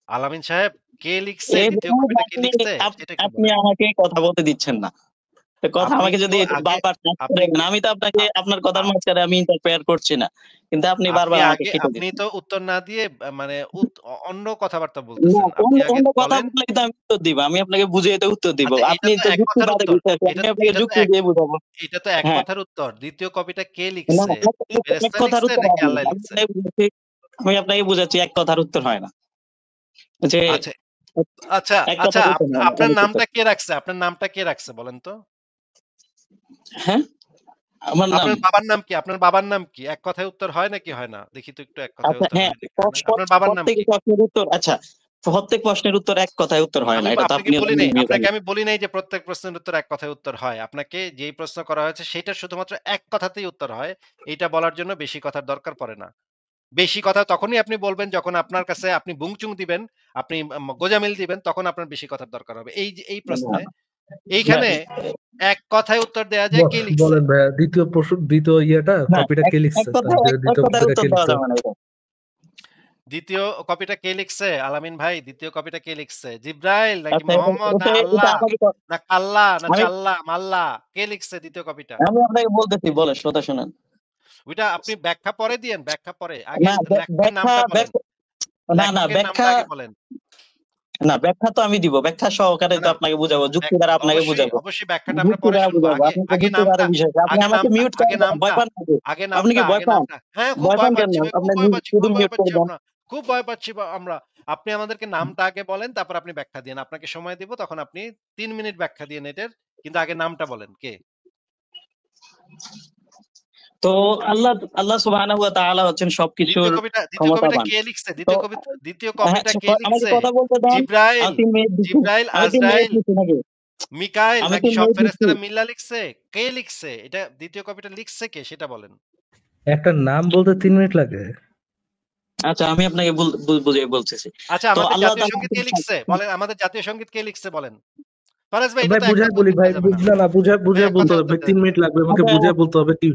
আলামিন সাহেব কে লিখছে? এই ২য় ধরুন কপিটা কে আপনি লিখছে? সেটা একটু আপনি বলেন। আমাকে কথা বলতে দিচ্ছেন না। তো কথা আপনি আমাকে তো যদি আগে বারবার টাচ আপনি করেন, আমি তো আপনাকে আ আপনার আ কথার মাঝখানে আমি ইন্টারফেয়ার করছি না। কিন্তু আপনি বারবার আমাকে কেটে আপনি দিচ্ছেন। তো উত্তর না দিয়ে মানে অন্য কথাবার্তা না, বলতেছেন। আপনি অন্য আগে অন্য কথা বলেন বললেই তো আমি উত্তর দিব। আমি আপনাকে বুঝিয়ে তো উত্তর দিব। আচ্ছা এটা আপনি তো তো এক কথার যুক্তিবাদে উত্তর। বিশ্বাসী। এটা আমি আপনাকে এটা তো যুক্তি এক দিয়ে বুঝাবো। এটা তো এক হ্যাঁ। কথার উত্তর। ২য় কপিটা কে না, লিখছে? এক ফেরেশতা কথার লিখছে উত্তর নাকি হয় না। আল্লাহ লিখছে? আমি আপনাকে বুঝাচ্ছি এক কথার উত্তর হয় না। যে আচ্ছা, আচ্ছা, এক আচ্ছা কথার উত্তর হয় না। আপনার নামটা কে রাখছে? আপনার নামটা কে রাখছে বলেন তো? হ্যাঁ? আমার নাম। আপনার বাবার নাম কি? আপনার বাবার নাম কি? এক কথায় উত্তর হয় নাকি হয় না? দেখি তো একটু এক কথায় আচ্ছা উত্তর হ্যাঁ, হয় নাকি হয় না? আপনার বাবার নাম প্রত্যেক কি? প্রশ্নের উত্তর আচ্ছা, প্রত্যেক প্রশ্নের উত্তর এক কথায় উত্তর হয় না। আমি এটা তো আপনাকে আপনিও বলি জানেন, নাই। আমিও আপনাকে জানি। আমি বলি নাই যে প্রত্যেক প্রশ্নের উত্তর এক কথায় উত্তর হয়। আপনাকে যেই প্রশ্ন করা হয়েছে সেটার শুধুমাত্র এক কথাতেই উত্তর হয়। এইটা বলার জন্য বেশি কথার দরকার পড়ে না। বেশি কথা তখনই আপনি বলবেন যখন আপনার কাছে আপনি বুংচুং দিবেন, আপনি গোঁজামিল দিবেন তখন আপনার বেশি কথার দরকার হবে। এই যে এই না, প্রশ্নে না, এইখানে এক কথায় উত্তর দেয়া যায় কে লিখছে? বলেন ভাইয়া, দ্বিতীয় না, কপিটা কে এক লিখছে, কথায় এক দ্বিতীয় কথায় কপিটা উত্তর কে দেওয়া লিখছে? যাবে না এটা। ২য় কপিটা কে লিখছে? আলামিন ভাই ২য় কপিটা কে লিখছে? জিব্রাইল নাকি আচ্ছা মোহাম্মদ না এটা আল্লাহ আমাকে না কাল্লা না আমি চাল্লা মাল্লা কে লিখছে ২য় কপিটা? আমি আপনাকে বলতেছি বলেন, কথা শুনেন। ওইটা আপনি ব্যাখ্যা পরে দিয়েন, ব্যাখ্যা পরে। আগে না লেখকের নামটা বলেন। না লেখকের নামটা ব্যাখ্যা আগে বলেন। ব্যাখ্যা তো আমি দিব। ব্যাখ্যা সহকারে না, তো না আপনাকে বুঝাবো। যুক্তি দ্বারা আপনাকে অবশ্যই, বুঝাবো। অবশ্যই ব্যাখ্যাটা আমরা যুক্তি পরে দ্বারা শুনবো। বুঝাবো। আগে আপনি তো আগে যুক্তি দ্বারা নামটা, বিষয়। আপনি আগে আমাকে নামটা, মিউট আগে করেন কেন? ভয় নামটা, পান নাকি? আগে আপনি নামটা, কি ভয় আগে পান? নামটা। হ্যাঁ, খুব ভয় ভয় পান কেন? পাচ্ছি ভাই, খুব আপনি ভয় পাচ্ছি, শুধু খুবই ভয় মিউট করে পাচ্ছি দেন। আমরা। খুব ভয় পাচ্ছি আমরা। আপনি আমাদেরকে নামটা আগে বলেন, তারপর আপনি ব্যাখ্যা দিয়েন। আপনাকে সময় দিব, তখন আপনি ৩ মিনিট ব্যাখ্যা দিয়েন এটার। কিন্তু আগে নামটা বলেন কে? তো আল্লাহ আল্লাহ সুবহানাহু ওয়া তাআলা হচ্ছেন সবকিছুর দ্বিতীয় কবিটা ক্ষমতাবান। কে লিখছে? তো দ্বিতীয় হ্যাঁ, কপিটা কে আমাকে লিখছে? কথা বলতে দেন। জিব্রাইল, আমি ৩ মিনিট দিচ্ছি। জিব্রাইল, আমি ৩ মিনিট আজরাইল, দিচ্ছি নাকি? মিকাইল আমি নাকি ৩ সব মিনিট দিচ্ছি। ফেরেশতারা মিল্লা লিখছে? কে লিখছে? এটা দ্বিতীয় কপিটা লিখছে কে সেটা বলেন। একটা নাম বলতে ৩ মিনিট লাগে? আচ্ছা, আমি আপনাকে বুঝিয়ে বলতেছি। আচ্ছা, তো আমাদের আল্লাহ জাতীয় তাআলা সঙ্গীত কে লিখছে? বলেন, আমাদের জাতীয় সঙ্গীত কে লিখছে বলেন। ফারাজ ভাই, এটা ভাই তো এক বুঝাই কথায় বলি উত্তর ভাই, দেয়া যাবে না। না না বুঝাই ভাই বুঝাই এক বলতে কথায় হবে উত্তর ভাই, দেয়া ৩ মিনিট লাগবে আমাকে আচ্ছা, বুঝাই বলতে হবে কি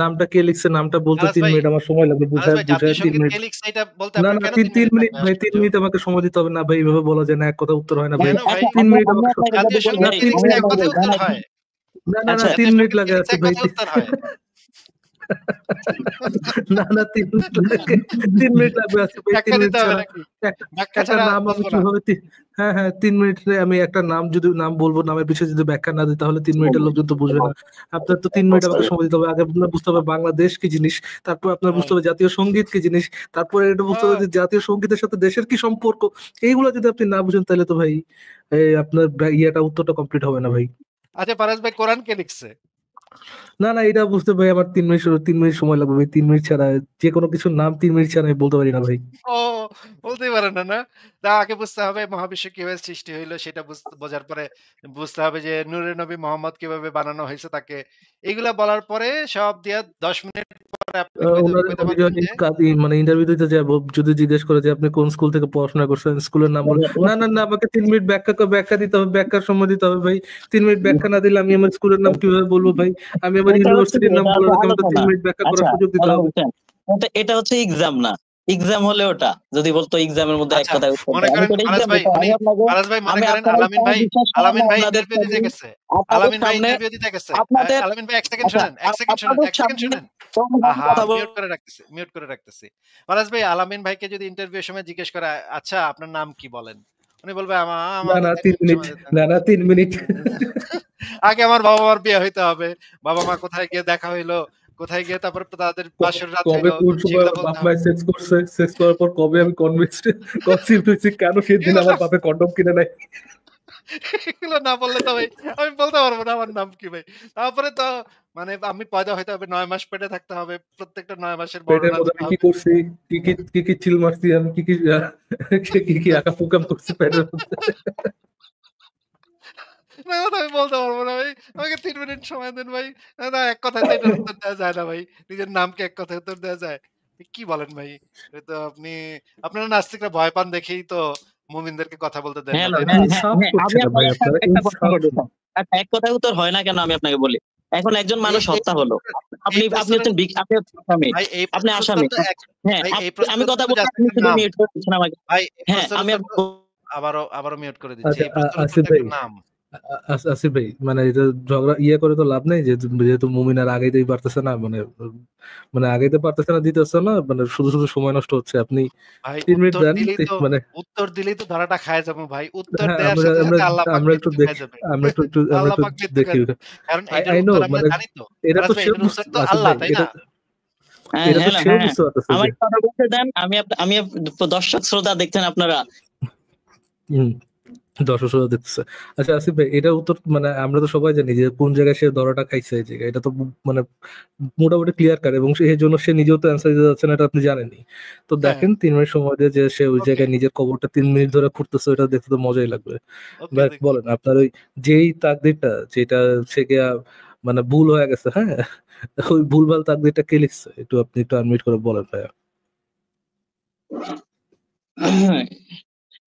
নামটা কে লিখছে, নামটা বলতে ফারাজ ৩ ভাই, মিনিট আমার সময় লাগবে, ফারাজ বুঝায় ভাই, বুঝায় জাতীয় ৩ সঙ্গীত মিনিট। কে লিখছে এটা বলতে না আপনার না কেন ৩ ৩ ৩ মিনিট মিনিট লাগবে? ভাই, ৩ আশ্চর্য। মিনিট আমাকে সময় দিতে হবে না ভাই, এভাবে বলা যায় না, এক কথা উত্তর হয় না ভাই। কেন ভাই? আচ্ছা, ৩ মিনিট আমি আমাকে আপনাকে যদি জাতীয় বলি, না সঙ্গীত কে ৩ আমি লিখছে মিনিট এক আপনাকে কথায় উত্তর জানাই। হয়। না না না আচ্ছা, ৩ জাতীয় মিনিট সঙ্গীত কে লাগে লিখছে আছে এক ভাই। কথায় উত্তর হয়। না না ৩ মিনিট লাগে, ৩ মিনিট লাগবে আছে ভাই, ৩ ব্যাখ্যা মিনিট দিতে হবে ছাড়া নাকি? একটা ব্যাখ্যা একটা ছাড়া নাম আমি বুঝবো না। কিভাবে হ্যাঁ হ্যাঁ ৩ মিনিটে আমি একটা নাম যদি নাম বলবো, নামের পিছনে যদি ব্যাখ্যা না দিই তাহলে ৩ মিনিটের লোকজন তো বুঝবে না। আপনার তো ৩ মিনিট আমাকে সময় দিতে হবে। আগে আপনার বুঝতে হবে বাংলাদেশ কি জিনিস, তারপর আপনার বুঝতে হ্যাঁ। হবে জাতীয় সঙ্গীত কি জিনিস, তারপরে এটা বুঝতে হবে ও, যে জাতীয় সঙ্গীতের সাথে দেশের কি সম্পর্ক। এইগুলো যদি আপনি না বুঝেন তাহলে তো ভাই আপনার ইয়েটা উত্তরটা কমপ্লিট হবে না ভাই। আচ্ছা ফারাজ ভাই, কোরআন কে লিখছে? না না এটা বুঝতে ভাই আমার ৩ মিনিট সময় লাগবে ভাই, ৩ মিনিট ছাড়া যে কোনো কিছুর নাম ৩ মিনিট ছাড়া আমি বলতে পারি না ভাই। ও, বলতেই পারেন না, না? তা আগে বুঝতে হবে মহাবিশ্ব কিভাবে সৃষ্টি হইলো, সেটা বোঝার পরে বুঝতে হবে যে নূরের নবী মোহাম্মদ কিভাবে বানানো হয়েছে তাকে। এগুলা বলার পরে সব দিয়া ১০ মিনিট পরে আপনি ওনার কইতে উনি পারবেন যখন যে মানে ইন্টারভিউ দিতে যায় যদি জিজ্ঞেস করে যে আপনি কোন স্কুল থেকে পড়াশোনা করছেন, স্কুলের নাম বলে না না না আমাকে ৩ মিনিট ব্যাখ্যা দিতে হবে, ব্যাখ্যার সময় দিতে হবে ভাই। ৩ মিনিট ব্যাখ্যা না দিলে আমি আমার স্কুলের নাম কিভাবে বলবো ভাই? আমি আমার এটা হচ্ছে কি, ইউনিভার্সিটির নাম এটা বলার হচ্ছে আগে আমাকে আলোচনা। ৩ মিনিট ব্যাখ্যা করার আচ্ছা, সুযোগ দিতে তাহলে হবে। বুঝছেন, এটা হচ্ছে এক্সাম না। এক্সাম হলে ওটা যদি বলতো এক্সামের মধ্যে এক আচ্ছা, কথায় উত্তর মনে দেয়, আমি করেন তো এটা ফারাজ এক্সাম ভাই দিতে আমি আপনাকে, ফারাজ ভাই মনে আমি করেন আপনার এই বিশ্বাস করেন না, আলামিন ভাই আপনাদের ইন্টারভিউ দিতে সামনে, গেছে। আপনাদের আলামিন ভাই সামনে, ইন্টারভিউ দিতে গেছে। আপনাদের, আলামিন ভাই ১ সেকেন্ড আচ্ছা, শুনেন, ১ সেকেন্ড শুনেন, আপনাদের ১ সেকেন্ড সামনে শুনেন। আমি আহা! কথা বল। মিউট করে রাখতেছি। ফারাজ ভাই, আলামিন ভাইকে যদি ইন্টারভিউ এর সময় জিজ্ঞেস করে, "আচ্ছা আপনার নাম কি বলেন?" উনি বলবে, না আমাকে না ৩ তিন মিনিট মিনিট সময় দিতে না না ৩ মিনিট। আগে আমার বাবা-মার বিয়ে হইতে হবে। বাবা-মা কোথায় গিয়ে দেখা হইলো, কোথায় গিয়ে তারপরে তাদের বাসর রাত কবে হইলো, কোন সময় সেগুলো আমার বলতে বাপ হবে। মায়ের সেক্স করছে, সেক্স করার পর কবে আমি কনসিভড হয়েছি, কেন সেদিন এগুলো না আমার বাপে কন্ডম কিনে নেয়। এগুলো না বললে তো ভাই আমি বলতে পারব না আমার নাম কি ভাই। তারপরে তো মানে আমি পয়দা হইতে হবে, ৯ মাস পেটে থাকতে হবে। প্রত্যেকটা ৯ মাসের পেটের বর্ণনা মধ্যে দিতে আমি কি হবে। করছি, কি কি চিল মারছি আমি, কি কি আঁকা করছি পেটের মধ্যে। না, না আমি বলতে পারব না ভাই। আমাকে ৩ মিনিট সময় দেন ভাই। না এক কথায় তো এটার উত্তর দেওয়া যায় না ভাই। নিজের নামকে এক কথায় উত্তর দেওয়া যায়? কি বলেন ভাই? এ তো আপনারা নাস্তিকরা ভয় পান দেখেই তো মুমিনদেরকে কথা বলতে দেন হ্যাঁ, না, না, তাই না? হ্যাঁ, হ্যাঁ, ইনসাফ হ্যাঁ, করছে আমি না ভাই, আপনাকে আপনারা একটা প্রশ্ন ইনসাফ। করতে চাই। আচ্ছা, এক কথায় উত্তর হয় না কেন আমি আপনাকে বলি। এখন একজন এই মানুষ এই হত্যা হলো। আপনি এই আপনি প্রশ্নের হচ্ছেন আপনি হচ্ছেন আসামি। ভাই এই আপনি প্রশ্নের উত্তর আসামি। তো হ্যাঁ, ভাই এই আমি প্রশ্নের কথা উত্তর তো বলছি, আপনি জাস্টিসের শুধু নাম। মিউট করে দিচ্ছেন আমাকে। ভাই এই হ্যাঁ, প্রশ্নের আমি উত্তর তো আবারও মিউট করে দিচ্ছি। আচ্ছা এই প্রশ্নের উত্তর আসিফ তো ভাই, একটা নাম। আসিফ ভাই মানে এটা ঝগড়া করে তো লাভ নেই, যেহেতু মুমিন আর আগাইতেই পারতেছে না, মানে মানে আগাইতে পারতেছে না, দিতেছে না, মানে শুধু শুধু সময় নষ্ট হচ্ছে। আপনি ভাই ৩ মিনিট দেন, মানে উত্তর দিলেই তো ধরাটা খায়া যাবো ভাই। উত্তর হ্যাঁ দেওয়ার আমরা সাথে, আমরা সাথে আল্লাহ পাক আমরা একটু মৃত্যু দেখি, খায়া যাবে। আমরা আল্লাহ একটু পাক মৃত্যু দেখি। খায়া যাবে। কারণ আই এটার নো উত্তর আমরা মানে জানি তো। এটা ফারাজ তো ভাই সেও এটার উত্তর তো আসিফ আল্লাহ, ভাই, তাই এটা না? হ্যাঁ, এটা তো হ্যাঁ, সেও হ্যাঁ, বুঝতে পারতেছে যে আমাকে কথা বলতে দেন। আমি দর্শক শ্রোতা দেখছেন আপনারা। হম দর্শক শ্রোতা দেখতেছে। আচ্ছা আসিফ ভাই, এটা উত্তর মানে আমরা তো সবাই জানি যে কোন জায়গায় সে ধরাটা খাইছে, এই জায়গায় এটা তো মানে মোটামুটি ক্লিয়ার কাট, এবং সেই জন্য সে নিজেও তো অ্যান্সার দিতে যাচ্ছে না, এটা আপনি জানেনই। তো হ্যাঁ, দেখেন ৩ মিনিট সময় দিয়ে যে সে ওই ওকে, জায়গায় নিজের কবরটা ৩ মিনিট ধরে খুঁড়তেছে, এটা দেখতে তো মজাই লাগবে। ওকে ভাই দেখি। বলেন আপনার ওই যেই তাকদিরটা যেটা সে গিয়া মানে ভুল হয়ে গেছে, হ্যাঁ, ওই ভুলভাল তাকদিরটা কে লিখছে, আপনি একটু আনমিউট করে বলেন ভাইয়া।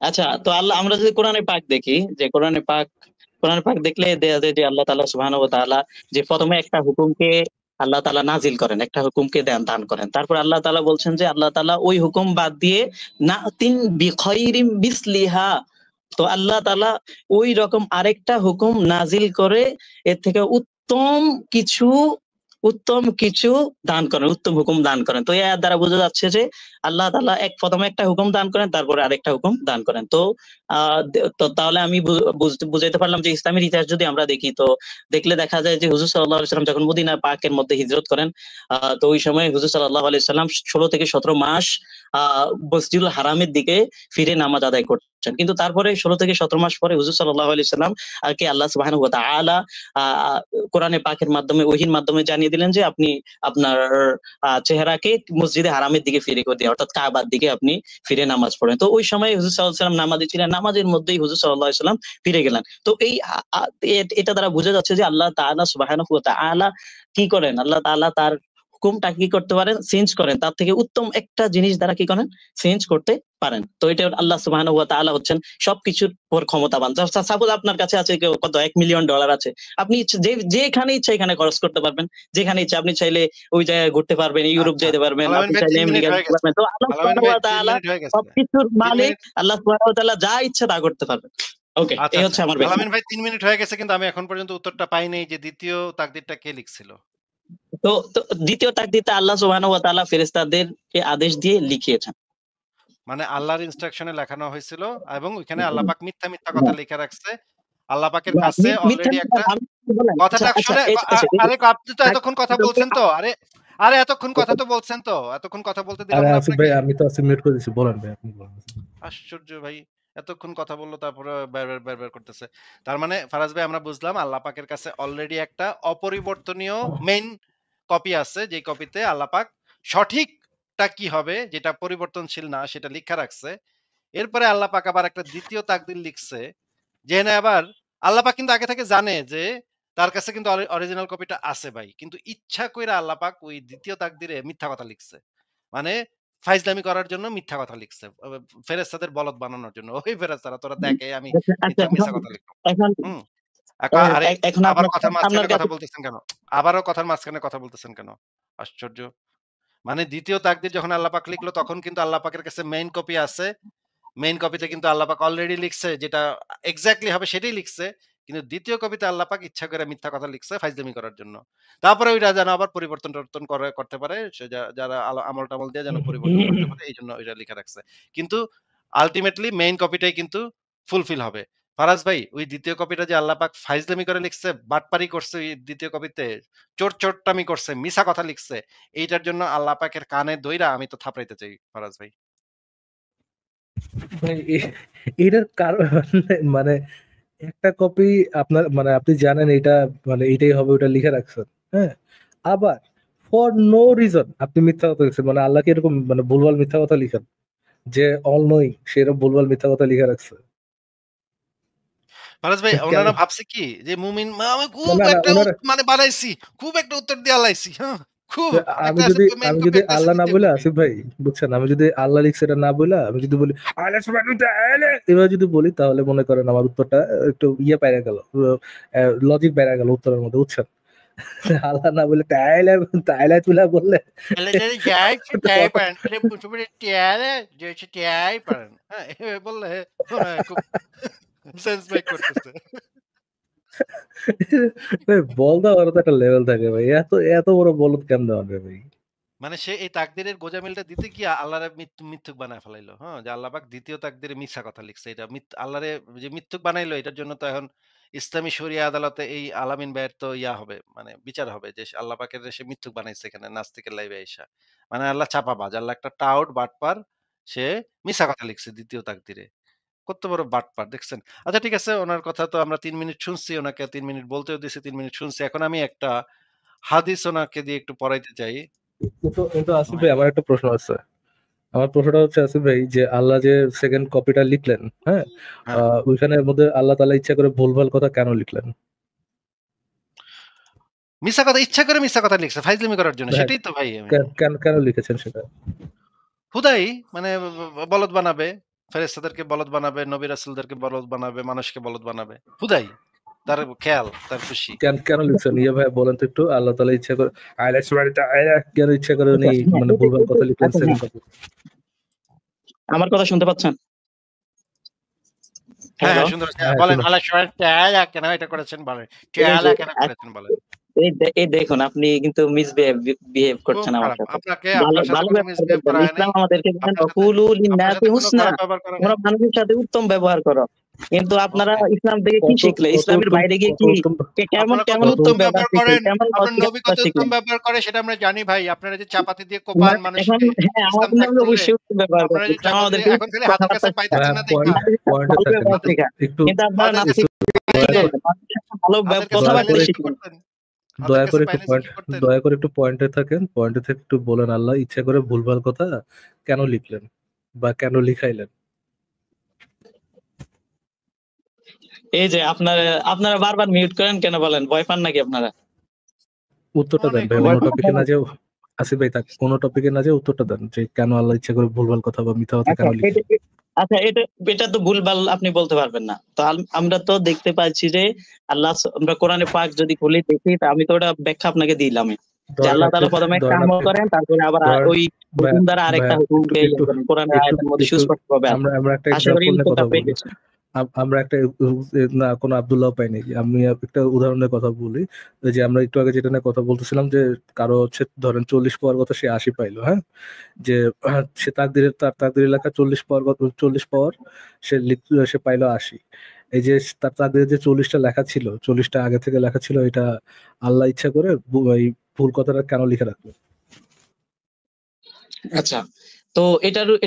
আচ্ছা, তো আল্লাহ, আমরা যদি কোরআনে পাক দেখি, যে কোরআনে পাক দেখলে দেখা যায় যে আল্লাহ তাআলা সুবহানাহু ওয়া তাআলা যে প্রথমে একটা হুকুমকে আল্লাহ তাআলা নাজিল করেন, একটা হুকুমকে দান করেন। তারপর আল্লাহ তাআলা বলছেন যে আল্লাহ তাআলা ওই হুকুম বাদ দিয়ে নাতিন বিখাইরিম বিসলিহা, তো আল্লাহ তাআলা ওই রকম আরেকটা হুকুম নাজিল করে এর থেকে কিছু উত্তম কিছু দান করেন, উত্তম হুকুম দান করেন। তো এই আয়াত দ্বারা বোঝা যাচ্ছে যে আল্লাহ তাআলা প্রথমে একটা হুকুম দান করেন, তারপরে আরেকটা হুকুম দান করেন। তো তাহলে আমি বুঝাইতে পারলাম যে ইসলামের ইতিহাস যদি আমরা দেখি, তো দেখলে দেখা যায় যে হুজুর সাল্লাল্লাহু আলাইহি ওয়াসাল্লাম যখন মদিনা পাকের মধ্যে হিজরত করেন, তো ওই সময় হুজুর সাল্লাল্লাহু আলাইহি ওয়াসাল্লাম 16 থেকে 17 মাস মসজিদুল হারামের দিকে ফিরে নামাজ আদায় করছেন। কিন্তু তারপরে 16 থেকে 17 মাস পরে হুজুর সাল্লাল্লাহু আলাইহি ওয়াসাল্লাম কে আল্লাহ সুবহানাহু ওয়া তাআলা কোরআনে পাকের মাধ্যমে, ওহীর মাধ্যমে জানিয়ে দিলেন যে আপনি আপনার চেহারাকে মসজিদে হারামের দিকে ফিরে করে দিয়ে, অর্থাৎ কাবার দিকে আপনি ফিরে নামাজ পড়েন। তো ওই সময় হুজুর সাল্লাল্লাহু আলাইহি ওয়াসাল্লাম নামাজে ছিলেন, নামাজের মধ্যেই হুজুর সাল্লাল্লাহু আলাইহি ওয়াসাল্লাম ফিরে গেলেন। তো এই এটা দ্বারা বোঝা যাচ্ছে যে আল্লাহ তাআলা সুবহানাহু ওয়া তাআলা কি করেন, আল্লাহ তাআলা তার হুকুমটা কি করতে পারেন, চেঞ্জ করেন, তার থেকে উত্তম একটা জিনিস দ্বারা কি করেন, চেঞ্জ করতে পারেন। তো এটা আল্লাহ সুবহানাহু ওয়া তাআলা হচ্ছেন সবকিছুর উপর ক্ষমতাবান। সাপোজ আপনার কাছে আছে কত $1 মিলিয়ন আছে, আপনি যেখানে ইচ্ছা এখানে খরচ করতে পারবেন, যেখানে ইচ্ছা আপনি চাইলে ওই জায়গায় ঘুরতে পারবেন, ইউরোপ আচ্ছা, যেতে পারবেন, আলামিন আপনি ভাই চাইলে ৩ মিনিট আমেরিকা হয়ে যেতে গেছে। পারবেন। তো আল্লাহ আলামিন সুবহানাহু ভাই ওয়া ৩ তাআলা মিনিট হয়ে গেছে। সবকিছুর ৩ মালিক, মিনিট আল্লাহ সুবহানাহু ওয়া তাআলা যা ইচ্ছা তা করতে পারবেন। ওকে, আচ্ছা, এই আচ্ছা। হচ্ছে আমার ব্যাখ্যা। আলামিন ভাই ৩ মিনিট হয়ে গেছে কিন্তু আমি এখন পর্যন্ত উত্তরটা পাই নাই যে ২য় তাকদীরটা কে লিখছিল? তো দ্বিতীয় তাকদীরটা আল্লাহ সুবহানাহু ওয়া তাআলা ফেরেশতাদেরকে আদেশ দিয়ে লিখিয়েছেন। মানে আল্লাহর ইনস্ট্রাকশনে লেখানো হয়েছিল এবং ওইখানে আল্লাহ পাক মিথ্যা, মিথ্যা কথা লিখে রাখছে। আল্লাহ পাকের কাছে মিথ্যা অলরেডি একটা আমি বললাম, আচ্ছা কথাটা আচ্ছা শুনে আচ্ছা আরে আপনি তো এতক্ষণ কথা বলছেন তো। আরে এতক্ষণ কথা তো বলছেন তো। এতক্ষণ কথা বলতে দিলাম আরে না আসিফ ভাই, আপনাকে? আমি তো আসিফ মিউট করে দিচ্ছি, বলেন ভাই, আপনি বলেন। আশ্চর্য ভাই। এতক্ষণ কথা বলল তারপরে বের করতেছে। তার মানে ফারাজ ভাই আমরা বুঝলাম আল্লাহ পাকের কাছে অলরেডি একটা অপরিবর্তনীয় মেইন কপি আছে, যে কপিতে আল্লাহ পাক সঠিকটা কি হবে যেটা পরিবর্তনশীল না সেটা লিখা রাখছে। এরপরে আল্লাহ পাক আবার একটা দ্বিতীয় তাকদীর লিখছে। যেখানে আবার আল্লাহ পাক কিন্তু আগে থেকে জানে যে তার কাছে কিন্তু অরিজিনাল কপিটা আছে ভাই। কিন্তু ইচ্ছা কইরা আল্লাহ পাক ওই দ্বিতীয় তাকদীরে মিথ্যা কথা লিখছে। মানে ফাইজলামি করার জন্য মিথ্যা কথা লিখছে। ফেরেশতাদের বলদ বানানোর জন্য। ওই ফেরেশতারা তোরা দেখে আমি আচ্ছা আচ্ছা, মিথ্যা কথা লিখলাম। এখন হুম? ও, আরে এখন আবারও আপনার কথার আপনার মাঝখানে কথা কাছে বলতেছেন কেন? আবারও কথার মাঝখানে কথা বলতেছেন কেন? আশ্চর্য! মানে দ্বিতীয় তাকদীর যখন আল্লাহ পাক লিখলো তখন কিন্তু আল্লাহ পাকের কাছে মেইন কপি আছে। মেইন কপিতে কিন্তু আল্লাহ পাক অলরেডি লিখছে যেটা এক্সাক্টলি হবে সেটাই লিখছে। কিন্তু দ্বিতীয় কপিতে আল্লাহ পাক ইচ্ছা করে মিথ্যা কথা লিখছে ফাইজলামি করার জন্য। তারপরে ওইটা যেন আবার পরিবর্তন-টরিবর্তন করতে পারে। সে যারা আমল-টামল দিয়ে যেন পরিবর্তন করতে পারে এইজন্য ওইটা লিখা রাখছে। কিন্তু আল্টিমেটলি মেইন কপিটাই কিন্তু ফুলফিল হবে। ফারাজ ভাই ওই দ্বিতীয় কপিটা যে আল্লাহ পাক ফাইজলামি করে লিখছে, বাটপারি করছে ওই দ্বিতীয় কপিতে, চোরটামি করছে, মিছা কথা লিখছে। এইটার জন্য আল্লাহ পাকের কানে ধইরা আমি তো থাপড়াইতে চাই ফারাজ ভাই। ভাই এটার কারণ মানে একটা কপি আপনার, মানে আপনি জানেন এটা, মানে এটাই হবে ওটা লিখে রাখছেন, হ্যাঁ, আবার ফর নো রিজন আপনি মিথ্যা কথা লিখছেন, মানে আল্লাহকে এরকম মানে ভুলভাল মিথ্যা কথা লিখেন যে অল নোয়িং সে এরকম ভুলভাল মিথ্যা কথা লিখে রাখছে। ফারাজ ভাই কেন? ওনারা ভাবছে কি যে মুমিন আমি খুব না না, একটা ওনারা মানে বানাইছি, খুব একটা উত্তর দিয়ে আলাইছি, হ্যাঁ, খুব আমি একটা আছে যদি মেইন আমি কপি যদি একটা আছে আল্লাহ না দ্বিতীয় বলে, কপি। আসিফ ভাই বুঝছেন, আমি যদি আল্লাহ লিখছে এটা না বলে আমি যদি বলি আল্লাহ সুবহানাহু ওয়া তাআলা এবার যদি বলি, তাহলে মনে করেন আমার উত্তরটা একটু ইয়ে পাইরা গেল, লজিক বাইরা গেল উত্তরের মধ্যে, বুঝছেন? আল্লাহ না বলে তাইলা তাইলা তুলা বললে তাহলে যদি যাই ওটা তাই অত- পারেন তাহলে পুরোপুরি টিয়ারে যে টিয়াই পারেন, হ্যাঁ এভাবে বললে মনে হয় খুব সেন্স মেক করতেছে। ভাই বল দেওয়ার তো একটা লেভেল থাকে ভাই, এত এত বড় বলদ কেমনে হবে ভাই? মানে সে এই তাকদীরের গোঁজামিলটা দিতে গিয়ে আল্লাহরে মিথ্যুক বানায় ফেলাইলো। হ্যাঁ? যে আল্লাহ পাক ২য় তাকদীরে মিথ্যা কথা লিখছে। এটা আল্লাহরে যে মিথ্যুক বানাইলো এটার জন্য তো এখন ইসলামী শরিয়া আদালতে এই আলামিন ভাইয়ের তো ইয়া হবে, মানে বিচার হবে যে আল্লাহ পাকের সে মিথ্যুক বানাইছে এখানে নাস্তিকের লাইভে আইসা। মানে আল্লাহ চাপাবাজ, আল্লাহ একটা টাউট বাটপার, সে মিথ্যা কথা লিখছে ২য় তাকদীরে। কত বড় বাটপার দেখছেন? আচ্ছা ঠিক আছে, ওনার কথা তো আমরা ৩ মিনিট শুনছি, ওনাকে ৩ মিনিট বলতেও দিছি, ৩ মিনিট শুনছি। এখন আমি একটা হাদিস ওনাকে দিয়ে একটু পড়াইতে চাই। কিন্তু কিন্তু আসিফ ভাই, আমার একটা প্রশ্ন আছে। আমার প্রশ্নটা হচ্ছে আসিফ ভাই, যে আল্লাহ যে সেকেন্ড কপিটা লিখলেন, হ্যাঁ, হ্যাঁ। ওইখানের মধ্যে আল্লাহ তাআলা ইচ্ছা করে ভুলভাল কথা কেন লিখলেন? মিথ্যা কথা ইচ্ছা করে মিথ্যা কথা লিখছে ফাইজলামি করার জন্য। হ্যাঁ, সেটাই তো ভাই আমি কেন কেন লিখেছেন সেটা? হুদাই মানে বলদ বানাবে। ফেরেশতাদেরকে বলদ বানাবে, নবী রাসূলদেরকে বলদ বানাবে, মানুষকে বলদ বানাবে। হুদাই। তার খেয়াল, তার খুশি। কেন কেন লিখছেন ইয়ে ভাই, বলেন তো একটু। আল্লাহ তাআলা ইচ্ছা করে আল্লাহ সুবহানাহু ওয়া তাআলা কেন ইচ্ছা করে উনি আচ্ছা, হ্যাঁ, মানে ভুলভাল কথা লিখলেন আচ্ছা, সেকেন্ড হ্যাঁ, কপি? আমার কথা শুনতে পাচ্ছেন? হ্যাঁ, হ্যালো? হ্যাঁ, সুন্দর আছে। হ্যাঁ বলেন শুনো। আল্লাহ সুবহানাহু ওয়া তাআলা কেন এটা করেছেন বলেন। এই যে তাআলা কেন করেছেন বলেন। এই দেখুন আপনি কিন্তু বিহেভ খুব করছেন আমার খারাপ। সাথে। আপনাকে ভালো আপনার সাথে ভালো কোনো ব্যবহার মিসবিহেভ করবেন। করা হয় নাই। ইসলাম আমাদেরকে বলেন আপনার সাথে ওকুলু আপনার লিন্নাসি সাথে কোনো হুসনা, খারাপ ব্যবহার করা তোমরা হয়নি। মানুষের সাথে উত্তম ব্যবহার করো। কিন্তু আপনারা ওকে। ইসলাম থেকে কি কত শিখলে? কত ইসলামের উত্তম, বাইরে গিয়ে কত কি উত্তম, কেমন আপনারা কত কেমন কত উত্তম উত্তম ব্যবহার ব্যবহার শিখলেন? করেন, কেমন আপনার নবী অশ্লীলতা কত উত্তম শিখলেন? ব্যবহার করে সেটা আমরা জানি ভাই। আপনারা যে চাপাতি দিয়ে কোপান এখন মানুষকে হ্যাঁ, ইসলাম আমাদের ত্যাগ নামে করলে, অবশ্যই উত্তম ব্যবহার আপনারা করেন। যে ইসলাম চাপাতি দিয়ে আমাদেরকে এখন খালি হাতের কথাবার্তা কাছে শেখায়। পাইতেছেন না দেখা, মানুষের সাথে পয়েন্টে ভালো থাকেন, ব্যবহার হাতের শেখায়। একটু কিন্তু আপনারা হাতের নাস্তিক কি পাইলে করবেন? মানুষের সাথে ভালো হাতের কাছে দয়া পাইলে কথাবার্তা করে যে একটু কি শিখবেন। করতেন? হাতের কাছে পাইলে যে কি করতেন? দয়া করে একটু পয়েন্টে থাকেন, পয়েন্টে থেকে একটু বলেন আল্লাহ ইচ্ছা করে ভুলভাল কথা কেন লিখলেন বা কেন লিখাইলেন? এই যে আপনারা বারবার মিউট করেন কেন বলেন? ভয় পান নাকি আপনারা? উত্তরটা দেন অনেক, ভাই, অনেক অন্য ভয় পান টপিকে কেন? না যেও। আসিফ ভাই থাক, অন্য টপিকে না যেয়ে উত্তরটা দেন যে কেন আল্লাহ ইচ্ছা করে ভুলভাল কথা বা মিথ্যা কথা আচ্ছা কেন লিখেন। আচ্ছা এটা তো ভুলভাল আপনি বলতে পারবেন না। তো আমরা তো দেখতে পাচ্ছি যে আমরা কোরআনে পাক যদি খুলে দেখি তা আমি তো ওটা ব্যাখ্যা আপনাকে দিলামই। যে ধরেন আল্লাহ আপনি তাআলা প্রথমে একটা ধরেন আমল আপনি করেন, তারপরে আবার ধরেন ওই ভাইয়া হুকুম দ্বারা আরেকটা ভাইয়া হুকুমকে একটু কোরআনের একটু আয়াতের মধ্যে একটু সুস্পষ্টভাবে আছে। আমরা একটা আশা করি এক্সাম্পল নিয়ে উত্তরটা কথা পেয়ে বলি। গেছেন। আমরা একটা না কোনো আব্দুল্লাহ পাইনি, আমি একটা উদাহরণের কথা বলি। ওই যে আমরা একটু আগে যেটা নিয়ে কথা বলতেছিলাম যে কারো হচ্ছে ধরেন 40 পাওয়ার কথা, সে 80 পাইলো, হ্যাঁ, যে সে তার তাকদিরে লেখা 40 পাওয়ার সে পাইলো 80। এই যে তার তাকদিরে যে 40টা লেখা ছিল, 40টা আগে থেকে লেখা ছিল, এটা আল্লাহ ইচ্ছা করে এই ভুল কথাটা কেন লিখে রাখলো? আচ্ছা, তো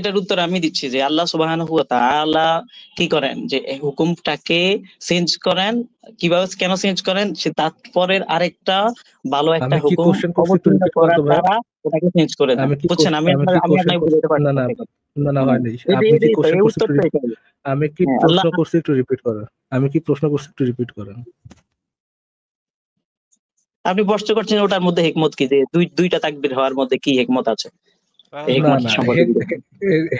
এটার উত্তর আমি দিচ্ছি যে আল্লাহ সুবহানাহু ওয়া তাআলা কি করেন যে এই হুকুমটাকে চেঞ্জ করেন। কিভাবে কেন চেঞ্জ করেন? সে তারপরের আরেকটা ভালো একটা আমি কি হুকুম কোশ্চেন করছি একটু অবতীর্ণ রিপিট করো করার তো ভাইয়া। দ্বারা ওটাকে চেঞ্জ করে দেন। বুঝছেন? আমি কি আমি কোশ্চেন আপনাকে করছি? বুঝাতে না পারছি না না। না না, হুম। হয়নি। এই আপনি কি তো কোশ্চেন এই করছি একটু উত্তরটা এটাই। আমি কি হ্যাঁ, প্রশ্ন আল্লাহ করছি একটু রিপিট করেন। আমি কি প্রশ্ন করছি একটু রিপিট করেন। আপনি প্রশ্ন করছেন ওটার মধ্যে হিকমত কি? যে দুইটা তাকবীর হওয়ার মধ্যে কি হিকমত আছে? এই আল্লাহ না হিকমত না, সম্পর্কে জিজ্ঞেস করুন।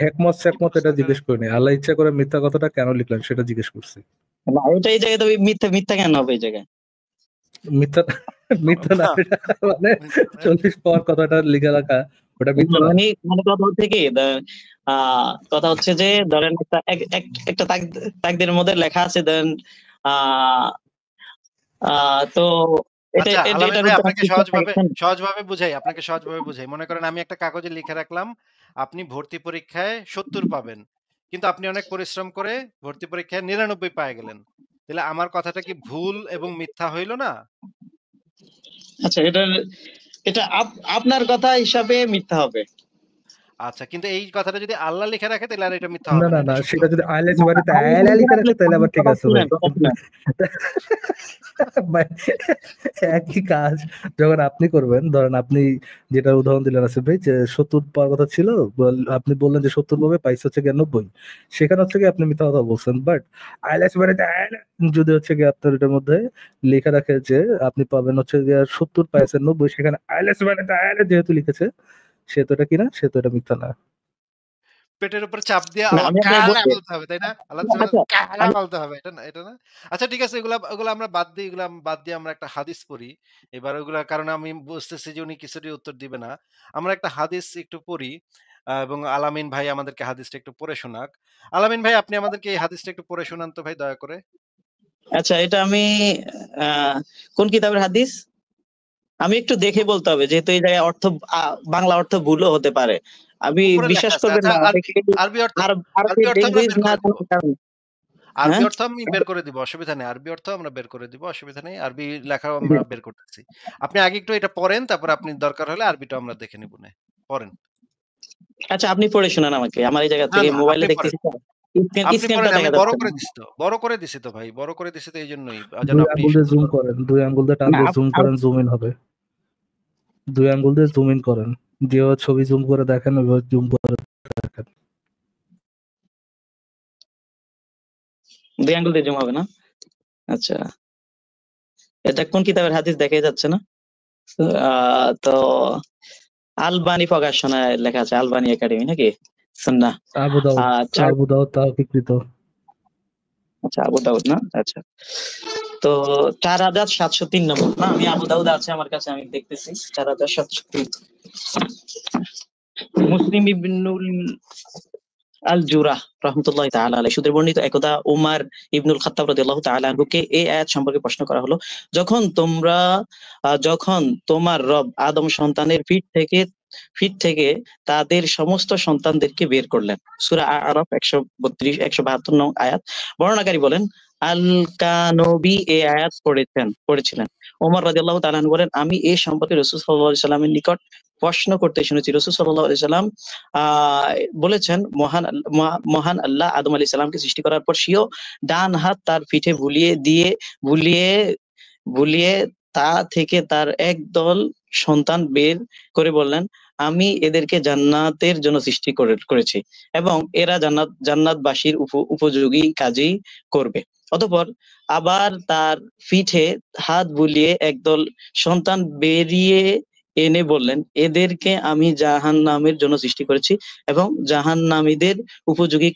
হেকমত সেকমত এটা বুঝতে জিজ্ঞেস করিনি। আল্লাহ ইচ্ছা করে মিথ্যা কথাটা কেন লিখলেন সেটা জিজ্ঞেস করছি। না, এটা এই জায়গায় তো মিথ্যা কেন হবে এই জায়গায়? মিথ্যা মিথ্যা না, এটা মানে 40 পাওয়ার কথাটা লিখে রাখা ওটা মিথ্যা না। মানে কথা হচ্ছে কি কথা হচ্ছে যে ধরেন একটা তাকদীরের মধ্যে লেখা আছে ধরেন আহ তো আচ্ছা আলামিন এটার ভাই, উত্তর আপনাকে আপনি কি আপনাকে সহজভাবে বুঝাই। মনে করেন আমি একটা কাগজে লিখে রাখলাম, আপনি ভর্তি পরীক্ষায় ৭০ পাবেন। কিন্তু আপনি অনেক পরিশ্রম করে ভর্তি পরীক্ষায় ৯৯ পেয়ে গেলেন। তাহলে আমার কথাটা কি ভুল এবং মিথ্যা হইল না? আচ্ছা এটা আপনার কথা হিসাবে মিথ্যা হবে। আচ্ছা, কিন্তু এই কথাটা যদি আল্লাহ লিখে রাখে তাহলে আর এটা মিথ্যা না হবে না, না না, এটা সত্য সেটা হবে। যদি আইলেটস না না বাড়িতে আল্লাহ আয়লা লিখে রাখলে রাখে তাহলে আবার ঠিক কথা আছে ভাই। শুনেন কথা শুনেন। ভাই, একই কাজ যখন আপনি করবেন, ধরেন আপনি যেটা উদাহরণ দিলেন আসিফ ভাই, যে 70 পাওয়ার কথা ছিল, আপনি বললেন যে 70 পাবে, পাইছে হচ্ছে গিয়ে 90। সেখানে হচ্ছে কি আপনি মিথ্যা কথা বলছেন। বাট আইলেটস বাড়িতে আয়লা যদি হচ্ছে কি আপনার এটার মধ্যে লেখা রাখে যে আপনি পাবেন হচ্ছে গিয়ে 70 পাইছেন 90, সেখানে আইলেটস বাড়িতে আয়লা যেহেতু লিখেছে, সে তো এটা কি না, সে তো এটা মিথ্যা না। পেটের উপর চাপ দিয়ে না আল্লাহ আমি আপনাকে কালা বলছি বলতে হবে, তাই না? আল্লাহ তাআলা আচ্ছা কালা আমি বলতে হবে, এটা না? এটা না? আচ্ছা ঠিক আছে, ওগুলা আমরা বাদ দিই। এগুলা বাদ দিয়ে আমরা একটা হাদিস পড়ি। এবার ওগুলা, কারণ আমি বুঝতেছি যে উনি কিছুরই উত্তর দিবে না। আমরা একটা হাদিস একটু পড়ি, এবং আলামিন ভাই আমাদেরকে হাদিসটা একটু পড়ে শোনাক। আলামিন ভাই, আপনি আমাদেরকে এই হাদিসটা একটু পড়ে শোনান তো ভাই, দয়া করে। আচ্ছা এটা আমি কোন কিতাবের হাদিস? আমি একটু দেখে বলতে হবে যেহেতু এই জায়গায় বাংলা অর্থ ভুলও হতে পারে। আমি উপরে লেখা বিশ্বাস আছে। করবেন আচ্ছা, না আরবি আরবি অর্থ আরবি আরবি অর্থ আমরা ল্যাঙ্গুয়েজ বের না করে দিব। জানার কারণে আরবি হ্যাঁ অর্থ আমি বের করে দিব, অসুবিধা নেই। আরবি অর্থ আমরা বের করে দিব, অসুবিধা নেই। আরবি লেখাও আমরা বের করতেছি। আপনি আগে একটু এটা পড়েন, তারপর আপনি দরকার হলে আরবিটাও আমরা দেখে নিব নে। পড়েন। আচ্ছা আপনি পড়ে শোনান আমাকে। আমার এই জায়গা না, থেকে না, আপনি মোবাইলে পড়েন। দেখতেছি তো। আপনি স্ক্রিনটা পড়েন, আমি দেখা বড় যাচ্ছে না। করে দিছি তো। বড় করে দিছি তো ভাই। বড় করে দিছি তো এইজন্যই। যেন 2 আপনি আঙ্গুল দিয়ে জুম সুন্দরভাবে করেন, 2 আঙ্গুল দিয়ে টান না দিয়ে জুম করেন, জুম ইন হবে। 2 আঙ্গুল দিয়ে জুম ইন করেন, যেভাবে ছবি জুম করে দেখেন ওইভাবে জুম করে দেখেন। 2 আঙ্গুল দিয়ে জুম হবে না? আচ্ছা এটা কোন কিতাবের হাদিস দেখাই যাচ্ছে না? তো আলবানি প্রকাশনায় লেখা আছে আলবানি একাডেমি নাকি? সুন্নাহ আবু দাউদ, চার আবু দাউদ তাওকীকৃত। আচ্ছা আবু দাউদ না? আচ্ছা তো 4703 নম্বর না? আমি আবু দাউদ আছে আমার কাছে, আমি দেখতেছি 4703 মুসলিম ইবনুল আল জুরাহ রাহমাতুল্লাহি তাআলা আলাইহি সূত্রে বর্ণিত, একদা উমর ইবনুল খাত্তাব রাদিয়াল্লাহু তাআলা আনহুকে এই আয়াত সম্পর্কে প্রশ্ন করা হলো, যখন তোমার রব আদম সন্তানের পিঠ থেকে তাদের সমস্ত সন্তানদেরকে বের করলেন। সূরা আরাফ 132 নং আয়াত। বর্ণনাকারী বলেন, আল কানবী এই আয়াত পড়েছিলেন। ওমর রাদিয়াল্লাহু তাআলা আনহু বলেন, আমি এই সম্পর্কে রাসূল সাল্লাল্লাহু আলাইহি সাল্লামের নিকট প্রশ্ন করতে শুনেছি। রাসূল সাল্লাল্লাহু আলাইহি সাল্লাম বলেছেন, মহান আল্লাহ আদম আলাইহিস সালামকে সৃষ্টি করার পর স্বীয় ডান হাত তার পিঠে বুলিয়ে বুলিয়ে তা থেকে তার একদল সন্তান বের করে বললেন, আমি এদেরকে জান্নাতের জন্য সৃষ্টি করেছি এবং এরা জান্নাতবাসীর উপযোগী কাজই করবে। অতঃপর আবার তার পিঠে হাত বুলিয়ে একদল সন্তান বেরিয়ে এনে বললেন, এদেরকে আমি জাহান্নামের জন্য সৃষ্টি করেছি এবং জাহান্নামীদের উপযোগী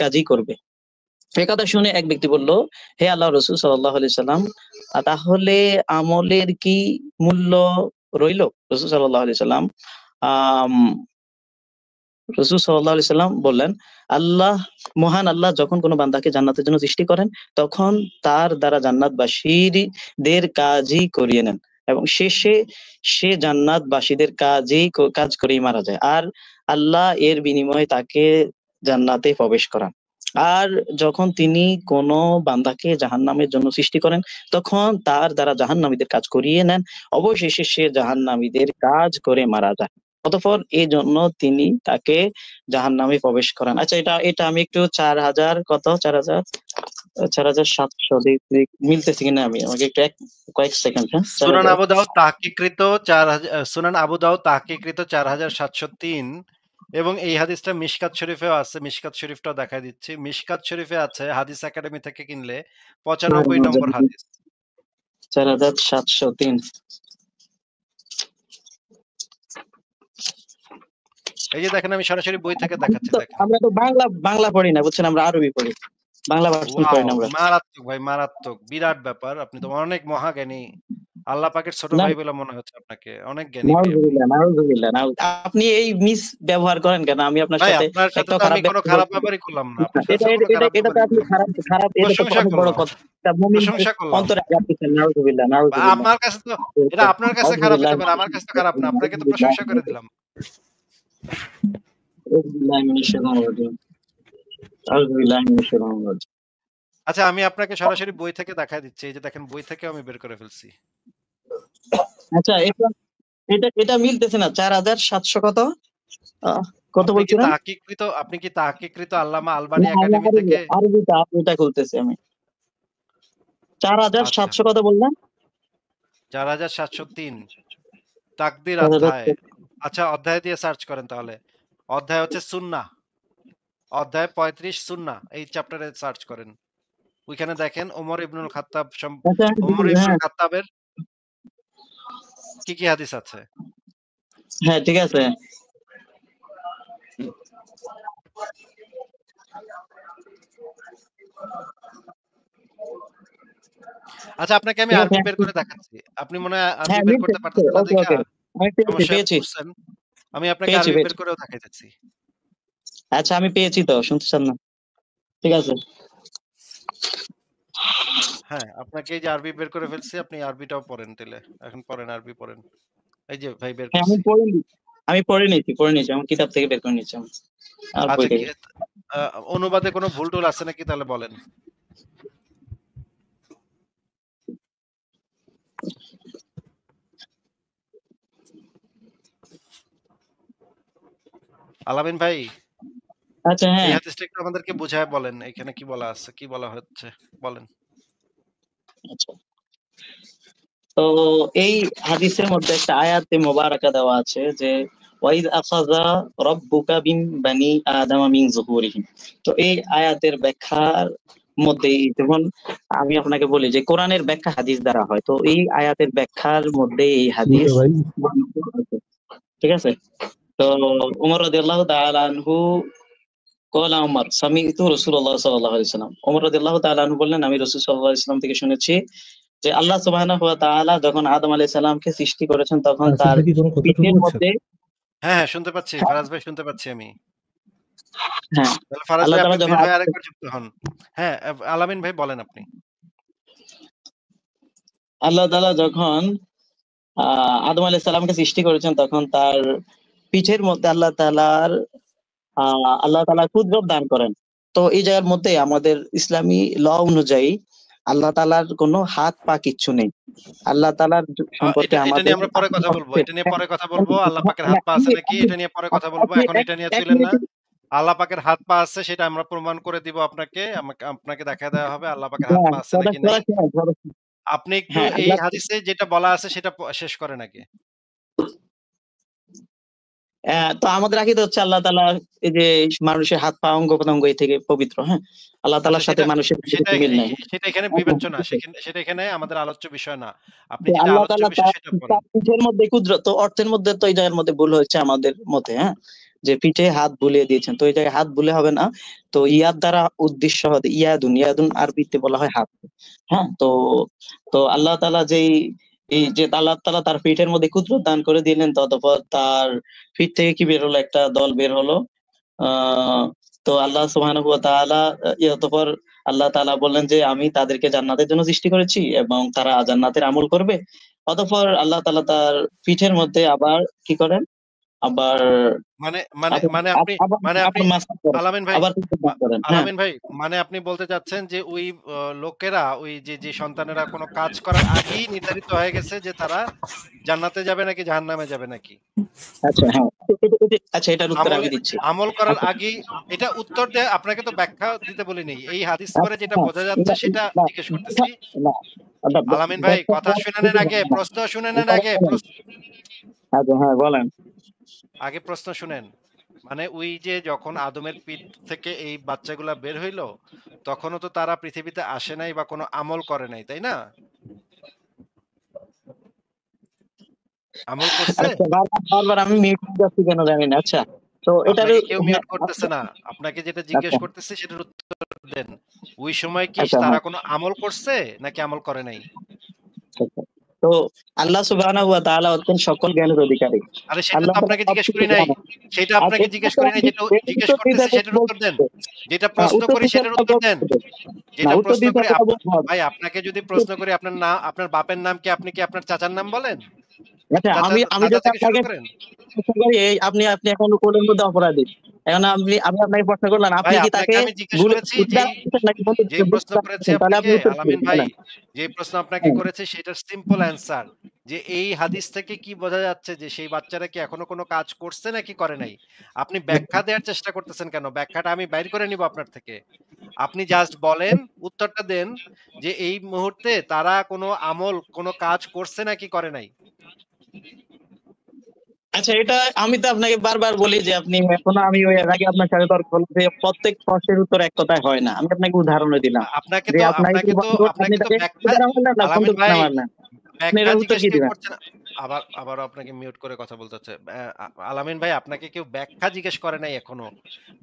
কাজই করবে। এ কথা শুনে এক ব্যক্তি বলল, হে আল্লাহ রাসূল সাল্লাল্লাহু আলাইহি সাল্লাম, তাহলে আমলের কি মূল্য রইল? রাসূল সাল্লাল্লাহু আলাইহি সাল্লাম আম রাসূল সাল্লাল্লাহু আলাইহি সাল্লাম বললেন, মহান আল্লাহ যখন কোনো বান্দাকে জান্নাতের জন্য সৃষ্টি করেন, তখন তার দ্বারা জান্নাতবাসীদের কাজই করিয়ে নেন এবং শেষে সে জান্নাতবাসীদের কাজ করেই মারা যায়। আর আল্লাহ এর বিনিময়ে তাকে জান্নাতে প্রবেশ করান। আর যখন তিনি কোনো বান্দাকে জাহান্নামের জন্য সৃষ্টি করেন, তখন তার দ্বারা জাহান্নামীদের কাজ করিয়ে নেন। অবশেষে সে জাহান্নামীদের কাজ করে মারা যায়। অতঃপর এই জন্য তিনি তাকে জাহান্নামে প্রবেশ করান। আচ্ছা, এটা আমি একটু 4700 মিলতেছে কিনা, আমাকে একটু কয়েক সেকেন্ড। হ্যাঁ, সুনান আবু দাউদ তাহকিকৃত 4703 এবং এই হাদিসটা মিশকাত শরীফেও আছে। মিশকাত শরীফটাও দেখাই দিচ্ছি। মিশকাত শরীফে আছে, হাদিস একাডেমি থেকে কিনলে 95 নম্বর হাদিস। 4703। এই যে দেখেন, আমি সরাসরি বই থেকে দেখাচ্ছি, দেখেন। আমরা তো বাংলা পড়ি না, বুঝছেন, আমরা আরবি পড়ি, বাংলা ভার্সন পড়ি না আমরা। মারাত্মক ভাই, মারাত্মক, বিরাট ব্যাপার। আপনি তো অনেক মহাজ্ঞানী, আল্লাহ পাকের ছোট ভাই বলে মনে হচ্ছে আপনাকে। অনেক জ্ঞানী ভাই আপনি। আপনি এই মিস ব্যবহার করেন কেন? আমি আপনার ভাই, সাথে আপনার সাথে তো আমি কোনো খারাপ ব্যবহারই করলাম না। আপনার সাথে কোনো খারাপ এটা তো ব্যবহারই আপনি করলাম না। খারাপ এটা তো প্রশংসা অনেক বড় করলাম, কথা। মুমিন প্রশংসা করলাম। অন্তরে আঘাত দিচ্ছেন। নাউযুবিল্লাহ, বা নাউযুবিল্লাহ। আমার কাছে তো এটা আপনার কাছে খারাপ হতে পারে, আমার কাছে তো খারাপ না। আপনাকে তো প্রশংসা করে দিলাম। আচ্ছা, আমি আপনাকে সরাসরি বই থেকে দেখাই দিচ্ছি। এই যে দেখেন, বই থেকে আমি বের করে ফেলছি। আচ্ছা, এটা মিলতেছে না। 4700 কত বলছিলেন? আপনি কি তাহকিকৃত আল্লামা আলবানী একাডেমি থেকে? আরবিটা খুলতেছি আমি। 4700 কত বললেন? 4703 তাকদীর অধ্যায়। আচ্ছা, অধ্যায় দিয়ে সার্চ করেন তাহলে। অধ্যায় হচ্ছে সুন্নাহ, অধ্যায় 35 সুন্নাহ। এই চ্যাপ্টারে সার্চ করেন। ওইখানে দেখেন ওমর ইবনুল খাত্তাবের কি কি হাদিস আছে। হ্যাঁ, ঠিক আছে। আচ্ছা, আপনাকে আমি আরবি বের করে দেখাচ্ছি। আপনি মনে হয় আরবি বের করতে পারতেছেন না দেখা সমস্যায় পড়ছেন। আমি আপনাকে আরবি বের করেও দেখাইতেছি। আচ্ছা, আমি পেয়েছি তো, শুনতেছেন না? ঠিক আছে। হ্যাঁ, আপনাকে এই যে আরবি বের করে ফেলছি, আপনি আরবিটাও পড়েন তাহলে। এখন পড়েন, আরবি পড়েন। এই যে ভাই বের করছি। আমি পড়ে নিয়েছি, আমার কিতাব থেকে বের করে নিয়েছি। আচ্ছা, অনুবাদে কোনো ভুল টুল আছে নাকি তাহলে বলেন। আলামিন ভাই, আচ্ছা, হ্যাঁ, এই হাদিসটা একটু আমাদেরকে বুঝায় বলেন। এখানে কি বলা আছে, কি বলা হচ্ছে বলেন। আচ্ছা। তো এই হাদিসের মধ্যে একটা আয়াতে মোবারকা দেওয়া আছে যে ওয়াইদ আখাযা রাব্বুকা বিন বানি আদম মিন যুহুরিহিম। তো এই আয়াতের ব্যাখ্যার মধ্যে, যেমন আমি আপনাকে বলি যে কোরআনের ব্যাখ্যা হাদিস দ্বারা হয়, তো এই আয়াতের ব্যাখ্যার মধ্যে এই হাদিস, ঠিক আছে। তো ওমর রাদিয়াল্লাহু তাআলা আনহু ওমর সামি'তু রাসূলুল্লাহ সাল্লাল্লাহু আলাইহি ওয়াসাল্লাম, ওমর রাদিয়াল্লাহু তাআলা আনহু বললেন, আমি রাসূল সাল্লাল্লাহু আলাইহি ওয়াসাল্লাম থেকে শুনেছি যে আল্লাহ সুবহানাহু ওয়া তাআলা যখন আদম আলাইহিস সালামকে সৃষ্টি করেছেন, তখন তার পিঠের মধ্যে। হ্যাঁ, শুনতে পাচ্ছি ফরাজ ভাই, শুনতে পাচ্ছি আমি। হ্যাঁ, তাহলে ফারাজ আল্লাহ ভাই আপনি তাআলা যখন বের হয়ে আরেকবার যুক্ত হন। হ্যাঁ, আলামিন ভাই বলেন আপনি। আল্লাহ তাআলা যখন আদম আলাইহিস সালামকে সৃষ্টি করেছেন তখন তার পিঠের মধ্যে আল্লাহ তাআলা কুদরত দান করেন। তো এই জায়গার মধ্যে আমাদের ইসলামী ল অনুযায়ী আল্লাহ তাআলার কোনো হাত পা কিচ্ছু নেই। আল্লাহ তাআলার সম্পর্কে এটা আমাদের নিয়ে আমরা পরে কথা বলবো। এটা নিয়ে পরে কথা বলবো। আল্লাহ পাকের হাত হ্যাঁ, পা আছে নাকি আমি এটা নিয়ে পরে কথা বলবো। এখন এটা নিয়ে এক তুইলেন না। মিনিটে আল্লাহ পাকের হাত পা আছে সেটা আমরা প্রমাণ করে দিব আপনাকে। আপনাকে দেখায় দেওয়া হবে আল্লাহ পাকের হাত হ্যাঁ, পা আছে নাকি নাই। আপনি একটু হ্যাঁ, এই আল্লাহ হাদিসে যেটা বলা আছে সেটা শেষ করেন আগে। তো আমাদের আকীদা হচ্ছে আল্লাহ তাআলা এই যে মানুষের হাত পা অঙ্গ-প্রত্যঙ্গ এ থেকে পবিত্র, হ্যাঁ? আল্লাহ আচ্ছা তাআলার সাথে মানুষের কোনো সেটা কিছু মিল নাই। সেটা এখানে বিবেচ্য না। সেটা এখানে আমাদের আলোচ্য বিষয় না। আপনি তো যেটা আল্লাহ আলোচ্য তাআলা বিষয় সেটা বলেন। তার পিঠের মধ্যে কুদরত, তো অর্থের মধ্যে তো এই জায়গার মধ্যে ভুল হয়েছে আমাদের মতে, হ্যাঁ? যে পিঠে হাত বুলিয়ে দিয়েছেন। তো এই জায়গায় হাত বুলে হবে না। তো ইয়াদ দ্বারা উদ্দেশ্য হবে ইয়াদুন আরবিতে বলা হয় হাত। হ্যাঁ? তো আল্লাহ তাআলা এই যে আল্লাহ তাআলা তার পিঠের মধ্যে কুদরত দান করে দিলেন, তো অতঃপর তার পিঠ থেকে কি বের হলো? একটা দল বের হলো। আ তো আল্লাহ সুবহানাহু ওয়া তাআলা অতঃপর আল্লাহ তাআলা বললেন যে, "আমি তাদেরকে জান্নাতের জন্য সৃষ্টি করেছি এবং তারা জান্নাতের আমল করবে।" অতঃপর আল্লাহ তাআলা তার পিঠের মধ্যে আবার কি করেন? আবার মানে মানে আবার মানে আব আপনি আবার মানে আপনি আবার মাসাজ করেন। আলামিন ভাই, আবার পিঠে আ দান করেন। হ্যাঁ, আলামিন ভাই মানে আপনি বলতে চাচ্ছেন যে ওই লোকেরা ওই যে সন্তানেরা কোন কাজ করার আগেই নির্ধারিত হয়ে গেছে যে তারা জান্নাতে যাবে নাকি জাহান্নামে যাবে নাকি? আচ্ছা হ্যাঁ। আচ্ছা এটার উত্তর আমলে আমি দিচ্ছি। আমল করার আচ্ছা, আগেই এটা উত্তর দেয়া আপনাকে তো ব্যাখ্যা দিতে বলিনি। এই হাদিস পড়ে আচ্ছা যেটা হ্যাঁ। বোঝা যাচ্ছে না, সেটা না, জিজ্ঞেস করতেছি। না, না, আলামিন ভাই ব্যাখ্যা কথা করার শুনে নেন সুযোগ আগে, হবে না। প্রশ্ন শুনে নেন আগে, আচ্ছা হ্যাঁ, বলেন। আগে প্রশ্ন শুনেন। মানে ওই যে যখন আদমের পিঠ থেকে এই বাচ্চাগুলা বের হইলো, তখনও তো তারা পৃথিবীতে আসে নাই বা কোনো আমল করে নাই, তাই না? আমল করছে? আচ্ছা বারবার আমি মিউট হয়ে যাচ্ছি কেন জানি না। আচ্ছা। তো এটারও আপনাকে কেউ হ্যাঁ, মিউট করতেছে না। আপনাকে যেটা জিজ্ঞেস আচ্ছা, করতেছি সেটার উত্তর দেন। ওই সময় কি আচ্ছা তারা হ্যাঁ। কোনো আমল করছে নাকি আমল করে নাই? আচ্ছা। তো আল্লাহ সুবহানাহু ওয়া তাআলা হচ্ছেন সকল জ্ঞানের অধিকারী। আরে সেটা আল্লাহ তো তাআলা আপনাকে জিজ্ঞেস সবকিছু করি নাই। জানেন। সেটা আর আপনাকে এটা জিজ্ঞেস তো করি নাই। আমি যেটা এর জিজ্ঞেস উত্তর দিতে করতেছি হবে সেটার উত্তর বলতে দেন। হবে। যেটা না, প্রশ্ন উত্তর করি দিতে সেটার হলে উত্তর বলতে দেন। হবে। না, যেটা উত্তর প্রশ্ন দিতে করি হলে বলতে হবে। ভাই আপনাকে যদি প্রশ্ন করি আপনার বাপের নাম কি? আপনি কি আপনার চাচার নাম বলেন? আচ্ছা আমি দাদা যদি থেকে শুরু আপনাকে করেন? প্রশ্ন করি আপনি এখন কোলের মধ্যে অপরাধী। এখন আমি আপনাকে প্রশ্ন করলাম, আপনি ভাই কি আপনাকে তাকে আমি জিজ্ঞেস গুলি করেছি গুলি যেই চালাচ্ছেন নাকি বন্দুক যেই বন্দুক প্রশ্ন করেছি চালাচ্ছেন? তাহলে আপনাকে আপনি উত্তর কি আলামিন দিবেন ভাই, বলেন? যেই প্রশ্ন আপনাকে হ্যাঁ। করেছি সেটার সিম্পল অ্যান্সার যে এই হাদিস থেকে কি বোঝা যাচ্ছে যে সেই বাচ্চারা কি এখনো কোনো কাজ করছে নাকি করে নাই? আপনি ব্যাখ্যা দেওয়ার চেষ্টা করতেছেন কেন? ব্যাখ্যাটা আমি বাইর করে নিব আপনার থেকে। আপনি জাস্ট বলেন, উত্তরটা দেন যে এই মুহূর্তে তারা কোনো আমল, কোনো কাজ করছে নাকি করে নাই? আচ্ছা এটা আমি তো আপনাকে বারবার বলি যে আপনি এখনো আমি ওই এর আগে আপনার সাথে তর্ক করলাম যে প্রত্যেক প্রশ্নের উত্তর এক কথায় হয় না। আমি আপনাকে উদাহরণও দিলাম। আপনাকে যে তো আপনাকে আপনাকে যদি তো প্রশ্ন করি আপনি আপনাকে তো তাকে ব্যাখ্যা উদাহরণ মারলেন না আলামিন বন্দুক ভাই, মারলেন। আপনি ব্যাখ্যা এটার উত্তর জিজ্ঞেস কি কেউ দিবেন? করছে না। আবারও আপনাকে মিউট করে কথা বলতে হচ্ছে। আলামিন ভাই আপনাকে কেউ ব্যাখ্যা জিজ্ঞেস করে নাই এখনো।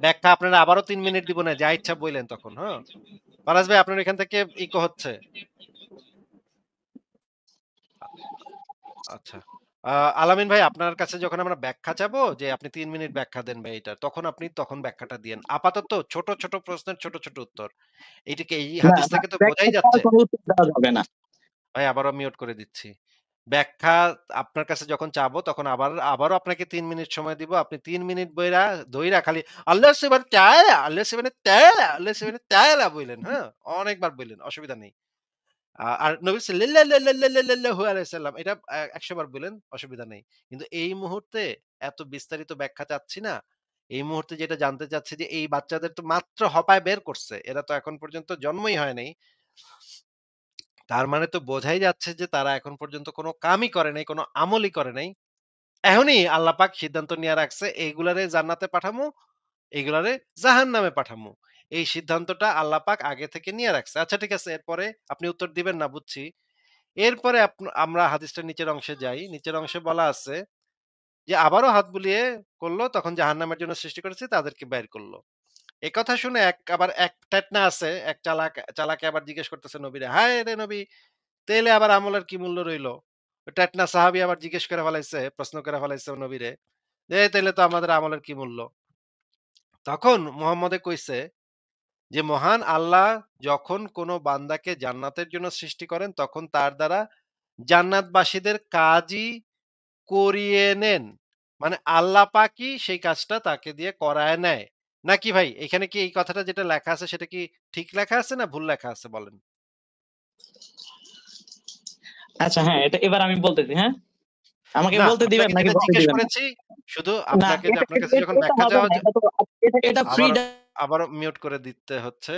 ব্যাখ্যা আপনারা আবারও ৩ মিনিট দিব না। যা ইচ্ছা বইলেন তখন, হ্যাঁ? ফারাজ ভাই আপনার এখান থেকে ইকো হচ্ছে। আ আচ্ছা। আ আলামিন ভাই আপনার কাছে যখন আমরা ব্যাখ্যা চাবো যে আপনি ৩ মিনিট ব্যাখ্যা দেন ভাই এটার, তখন আপনি ব্যাখ্যাটা দিয়েন। আপাতত ছোট প্রশ্নের ছোট উত্তর। এইটাকে এই না, হাদিস না থেকে তো ব্যাখ্যা বোঝাই ছাড়া যাচ্ছে। কোনো উত্তর দেওয়া যাবে না। ভাই আবারও মিউট করে দিচ্ছি। ব্যাখ্যা আপনার কাছে যখন চাবো তখন আবারও আপনাকে ৩ মিনিট সময় দিব। আপনি ৩ মিনিট ধইরা খালি আল্লাহ সুবহান তাআলা, আল্লাহ সুবহান তাআলা, আল্লাহ সুবহান তাআলা বইলেন, হ্যাঁ? অনেকবার বইলেন, অসুবিধা নেই। আর নবী সাল্লাল্লাহু আলাইহি সাল্লাম এটা ১০০ বার বললেন, অসুবিধা নেই। কিন্তু এই মুহূর্তে এত বিস্তারিত ব্যাখ্যা চাচ্ছি না। এই মুহূর্তে যেটা জানতে চাচ্ছি যে এই বাচ্চাদের তো মাত্র হপায় বের করছে। এরা তো এখন পর্যন্ত জন্মই হয় নাই। তার মানে তো বোঝাই যাচ্ছে যে তারা এখন পর্যন্ত কোনো কামই করে নাই, কোনো আমলই করে নাই। এখনই আল্লাহ পাক সিদ্ধান্ত নিয়ে রাখছে এইগুলারে জান্নাতে পাঠামু, এইগুলারে জাহান্নামে পাঠামু। এই সিদ্ধান্তটা আল্লাহ পাক আগে থেকে নিয়ে রাখছে। আচ্ছা ঠিক আছে, এরপরে আপনি উত্তর দিবেন না বুঝছি। এরপরে আমরা হাদিসটার নিচের অংশে যাই। নিচের অংশে বলা আছে যে আবারও হাত বুলিয়ে করল, তখন জাহান্নামের জন্য সৃষ্টি করেছি তাদেরকে বের করল। একথা শুনে আবার এক তেতনা আছে, এক চালাকে আবার জিজ্ঞেস করতেছে নবীরে, "হায় রে নবী! তাইলে আবার আমলের কি মূল্য রইলো?" টেটনা সাহাবী আবার জিজ্ঞেস করে ফেলাইছে, প্রশ্ন করে ফেলাইছে নবীরে, যে, "তাইলে তো আমাদের আমলের কি মূল্য?" তখন মুহাম্মদে কইছে যে মহান আল্লাহ যখন কোনো বান্দাকে জান্নাতের জন্য সৃষ্টি করেন তখন তার দ্বারা জান্নাতবাসীদের কাজই করিয়ে নেন। মানে আল্লাহ পাকই সেই কাজটা তাকে দিয়ে করায় নেয়। নাকি ভাই? এখানে কি এই কথাটা যেটা লেখা আছে সেটা কি ঠিক লেখা আছে না ভুল লেখা আছে বলেন? আচ্ছা হ্যাঁ, এটা এবার আমি বলতেছি, হ্যাঁ? আমাকে না, বলতে দিবেন আপনাকে নাকি যেটা বলতে জিজ্ঞেস দিবেন না? করেছি শুধু না, আপনাকে যে এটা আপনার এটা কাছে এটা যখন এটা ব্যাখ্যা হবে চাওয়া না। এটা ফ্রি আবারও আবারও মিউট করে দিতে হচ্ছে।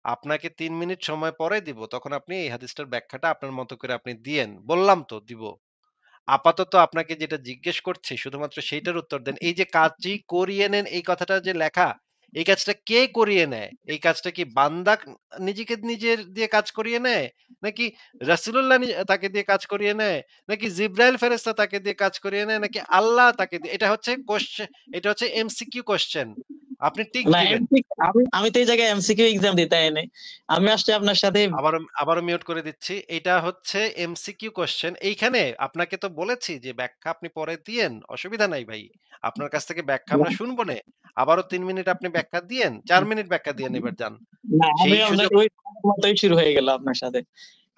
আপনাকে ৩ মিনিট সময় পরে দিব। তখন আপনি এই হাদিসটার ব্যাখ্যাটা আপনার মতো করে আপনি দিয়েন। বললাম তো দিব। আপাতত আপনাকে যেটা জিজ্ঞেস করছি শুধুমাত্র সেইটার উত্তর দেন। এই যে কাজই করিয়ে নেন এই কথাটা যে লেখা, এই কাজটা কে করিয়ে নেয়? এই কাজটা কি বান্দা নিজেকে নিজের দিয়ে কাজ করিয়ে নেয়? নাকি রাসূলুল্লাহ তাকে দিয়ে কাজ করিয়ে নেয়? নাকি জিবরাইল ফেরেশতা তাকে দিয়ে কাজ করিয়ে নেয়? নাকি আল্লাহ তাকে দিয়ে এটা হচ্ছে এমসিকিউ কোয়েশ্চেন। আপনি টিক না, দিবেন। আমি তো এই জায়গায় এমসিকিউ এক্সাম দিতে আইনি। আমি আসছি আপনার সাথে। আবারও মিউট করে দিচ্ছি। এটা হচ্ছে এমসিকিউ কোয়েশ্চেন। এইখানে আপনাকে তো বলেছি যে ব্যাখ্যা আপনি পরে দিয়েন। অসুবিধা নাই ভাই। আপনার কাছ থেকে ব্যাখ্যা আমরা শুনবো নে। আবারও ৩ মিনিট আপনি ব্যাখ্যা দিয়েন। ৪ মিনিট ব্যাখ্যা দিয়েন এবার যান। না, আমি সেই আপনার সুযোগ ওই মতই শুরু হয়ে গেল আপনার সাথে।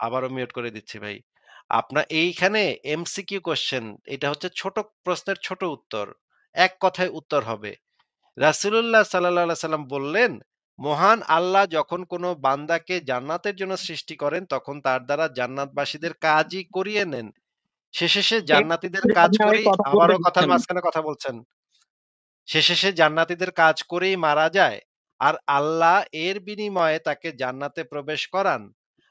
আবারও মিউট করে দিচ্ছি ভাই। আপনার এইখানে এমসিকিউ কোয়েশ্চেন এটা হচ্ছে ছোট প্রশ্নের ছোট উত্তর। এক কথায় উত্তর হবে। রাসূলুল্লাহ সাল্লাল্লাহু আলাইহি সাল্লাম বললেন, মহান আল্লাহ যখন কোনো বান্দাকে জান্নাতের জন্য সৃষ্টি করেন তখন তার দ্বারা জান্নাতবাসীদের কাজই করিয়ে নেন। শেষে সে জান্নাতীদের কাজ আপনি আমাকে করেই কথা বলতে আবারও কথার দিচ্ছেন না। মাঝখানে কথা বলছেন। শেষে সে জান্নাতীদের কাজ করেই মারা যায়। আর আল্লাহ এর বিনিময়ে তাকে জান্নাতে প্রবেশ করান।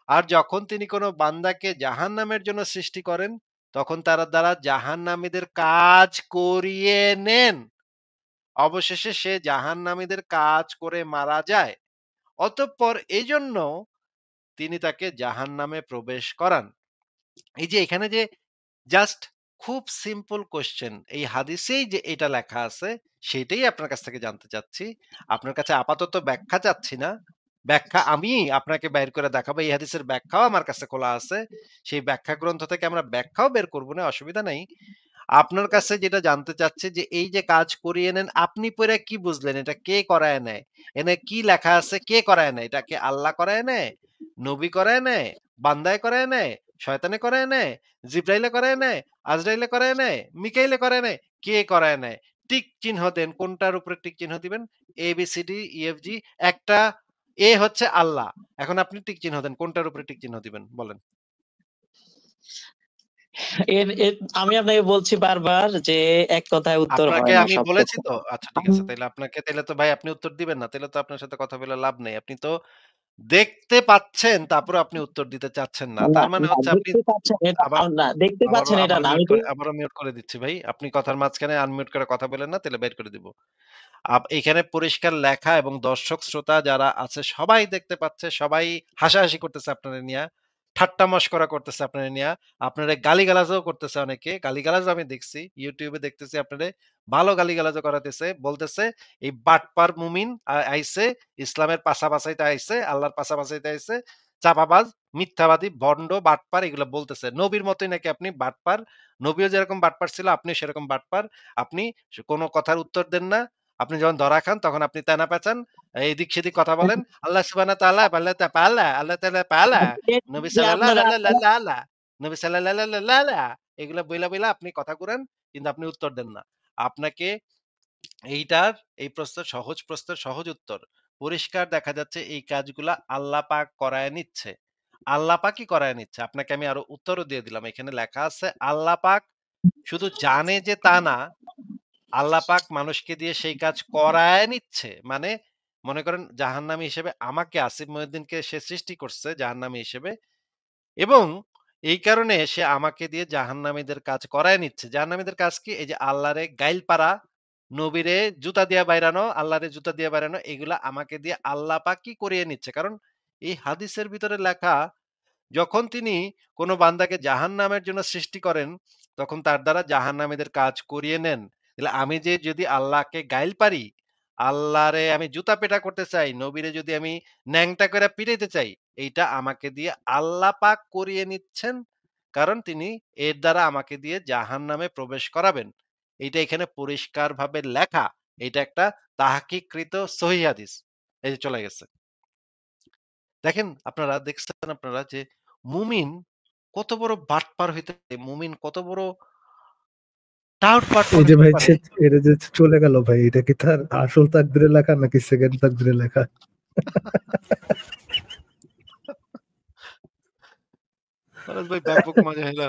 আর যখন তিনি কোনো বান্দাকে জাহান্নামের জন্য সৃষ্টি করেন, তখন তার দ্বারা জাহান্নামীদের কাজ করিয়ে নেন। অবশেষে সে জাহান্নামীদের কাজ করে মারা যায়। অতঃপর এজন্য তিনি তাকে জাহান্নামে প্রবেশ করান। এই যে এখানে যে জাস্ট খুব সিম্পল কোয়েশ্চেন এই হাদিসেই যে এটা লেখা আছে সেটাই আপনার কাছ থেকে জানতে চাচ্ছি। আপনার কাছে আপাতত ব্যাখ্যা চাচ্ছি না। ব্যাখ্যা আমি আপনাকে বের করে দেখাবো। এই হাদিসের ব্যাখ্যাও আমার কাছে খোলা আছে। সেই ব্যাখ্যা গ্রন্থ থেকে আমরা ব্যাখ্যাও বের করব না, অসুবিধা নাই। আপনার কাছে যেটা জানতে চাচ্ছি যে এই যে কাজ করিয়ে নেন আপনি পড়ে কি বুঝলেন? এটা কে করায় নেয়? এনে কি লেখা আছে কে করায় নেয়? এটা কি আল্লাহ করায় নেয়? নবী করায় নেয়? বান্দায় করায় নেয়? শয়তানে করায় নেয়? জিবরাইলে করায় নেয়? আজরাইলে করায় নেয়? মিকাইলে করায় নেয়? কে করায় নেয়? টিক চিহ্ন দেন। কোনটার উপরে টিক চিহ্ন দিবেন? এ, বি, সি, ডি, ই, এফ, জি একটা এ হচ্ছে আল্লাহ। এখন আপনি টিক চিহ্ন দেন। কোনটার উপরে টিক চিহ্ন দিবেন? বলেন। এর এর আমি আপনাকে বলছি বারবার যে এক কথায় উত্তর আপনাকে হয় না আমি সব বলেছি কথা। তো? আচ্ছা ঠিক আছে। তাইলে তো ভাই আপনি উত্তর দিবেন না। তাইলে তো আপনার সাথে কথা বলে লাভ নেই। আপনি তো দেখতে পাচ্ছেন তারপরেও আপনি উত্তর দিতে চাচ্ছেন না। না, তার মানে না হচ্ছে আপনি দেখতে পাচ্ছেন এটা আবার না, দেখতে পাচ্ছেন এটা না। আমি তো আবারও মিউট করে দিচ্ছি ভাই। আপনি কথার মাঝখানে আনমিউট করে কথা বলেন না, তাইলে বের করে দিব। এখানে পরিষ্কার লেখা এবং দর্শক শ্রোতা যারা আছে সবাই দেখতে পাচ্ছে, সবাই হাসাহাসি করতেছে আপনারে নিয়া। ঠাট্টা মশকরা করতেছে আপনারে নিয়া। আপনারে গালিগালাজও করতেছে অনেকে। গালিগালাজও আমি দেখছি। YouTube এ দেখতেছি আপনারে ভালো গালিগালাজও করাতেছে। বলতেছে এই বাটপার মুমিন আইছে, ইসলামের পাছা বাঁচাইতে আইছে, আল্লাহর পাছা বাঁচাইতে আইছে। চাপাবাজ, মিথ্যাবাদী, ভণ্ড, বাটপার এগুলো বলতেছে। নবীর মতই নাকি আপনি বাটপার। নবীও যেরকম বাটপার ছিল আপনিও সেরকম বাটপার। আপনি কোনো কথার উত্তর দেন না। আপনি যখন ধরা খান তখন আপনি তেনা পেঁচান, এদিক সেদিক কথা বলেন। আল্লাহ সুবহানাহু ওয়া তাআলা আল্লাহ তা পালা, আল্লাহ তাআলা পালা, নবী যে সাল্লাল্লাহু আপনারা আলা, নবী সাল্লাল্লাহু আলা এগুলা বইলা আপনি কথা কুরান কিন্তু আপনি উত্তর দেন না। আপনাকে এইটার এই প্রশ্নের সহজ উত্তর। পরিষ্কার দেখা যাচ্ছে এই কাজগুলা আল্লাহ পাক করায় নিচ্ছে। আল্লাহ পাকই করায় নিচ্ছে। আপনাকে আমি আরো উত্তরও দিয়ে দিলাম। এখানে লেখা আছে আল্লাহ পাক শুধু জানে যে তা না, আল্লাহ পাক মানুষকে দিয়ে সেই কাজ করায় নিচ্ছে। মানে মনে করেন জাহান্নামী হিসেবে আমাকে আসিফ মহিউদ্দিনকে সে সৃষ্টি করছে জাহান্নামী হিসেবে এবং এই কারণে সে আমাকে দিয়ে জাহান্নামীদের কাজ করায় নিচ্ছে। জাহান্নামীদের কাজ কি? এই যে আল্লাহরে গাইল পাড়া, নবীরে জুতা দিয়া বাইরানো, আল্লাহরে জুতা দিয়া বাইরানো এগুলা আমাকে দিয়ে আল্লাহ পাকই করিয়ে নিচ্ছে। কারণ এই হাদিসের ভিতরে লেখা যখন তিনি কোনো বান্দাকে জাহান্নামের জন্য সৃষ্টি করেন, তখন তার দ্বারা জাহান্নামীদের কাজ করিয়ে নেন। তাহলে আমি যে যদি আল্লাহকে গাইল পারি, আল্লাহরে আমি জুতা পেটা করতে চাই, নবীরে যদি আমি ন্যাংটা করে পিটাইতে চাই, এইটা আমাকে দিয়ে আল্লাহ পাক করিয়ে নিচ্ছেন। কারণ তিনি এর দ্বারা আমাকে দিয়ে জাহান্নামে প্রবেশ করাবেন। এইটা এখানে পরিষ্কারভাবে লেখা। এটা একটা তাহকিককৃত সহিহ হাদিস। এই যে চলে গেছে। দেখেন দেখছেন আপনারা যে মুমিন কত বড় বাটপার হইতে পারে, মুমিন কত বড় টাউট বাটপার এই যে হইতে ভাই পারে। এটা যে চলে গেল ভাই, এটা কি তার আসল তাকদিরে লেখা নাকি সেকেন্ড তাকদিরে লেখা? ফারাজ ভাই ব্যাপক মজা হইলো।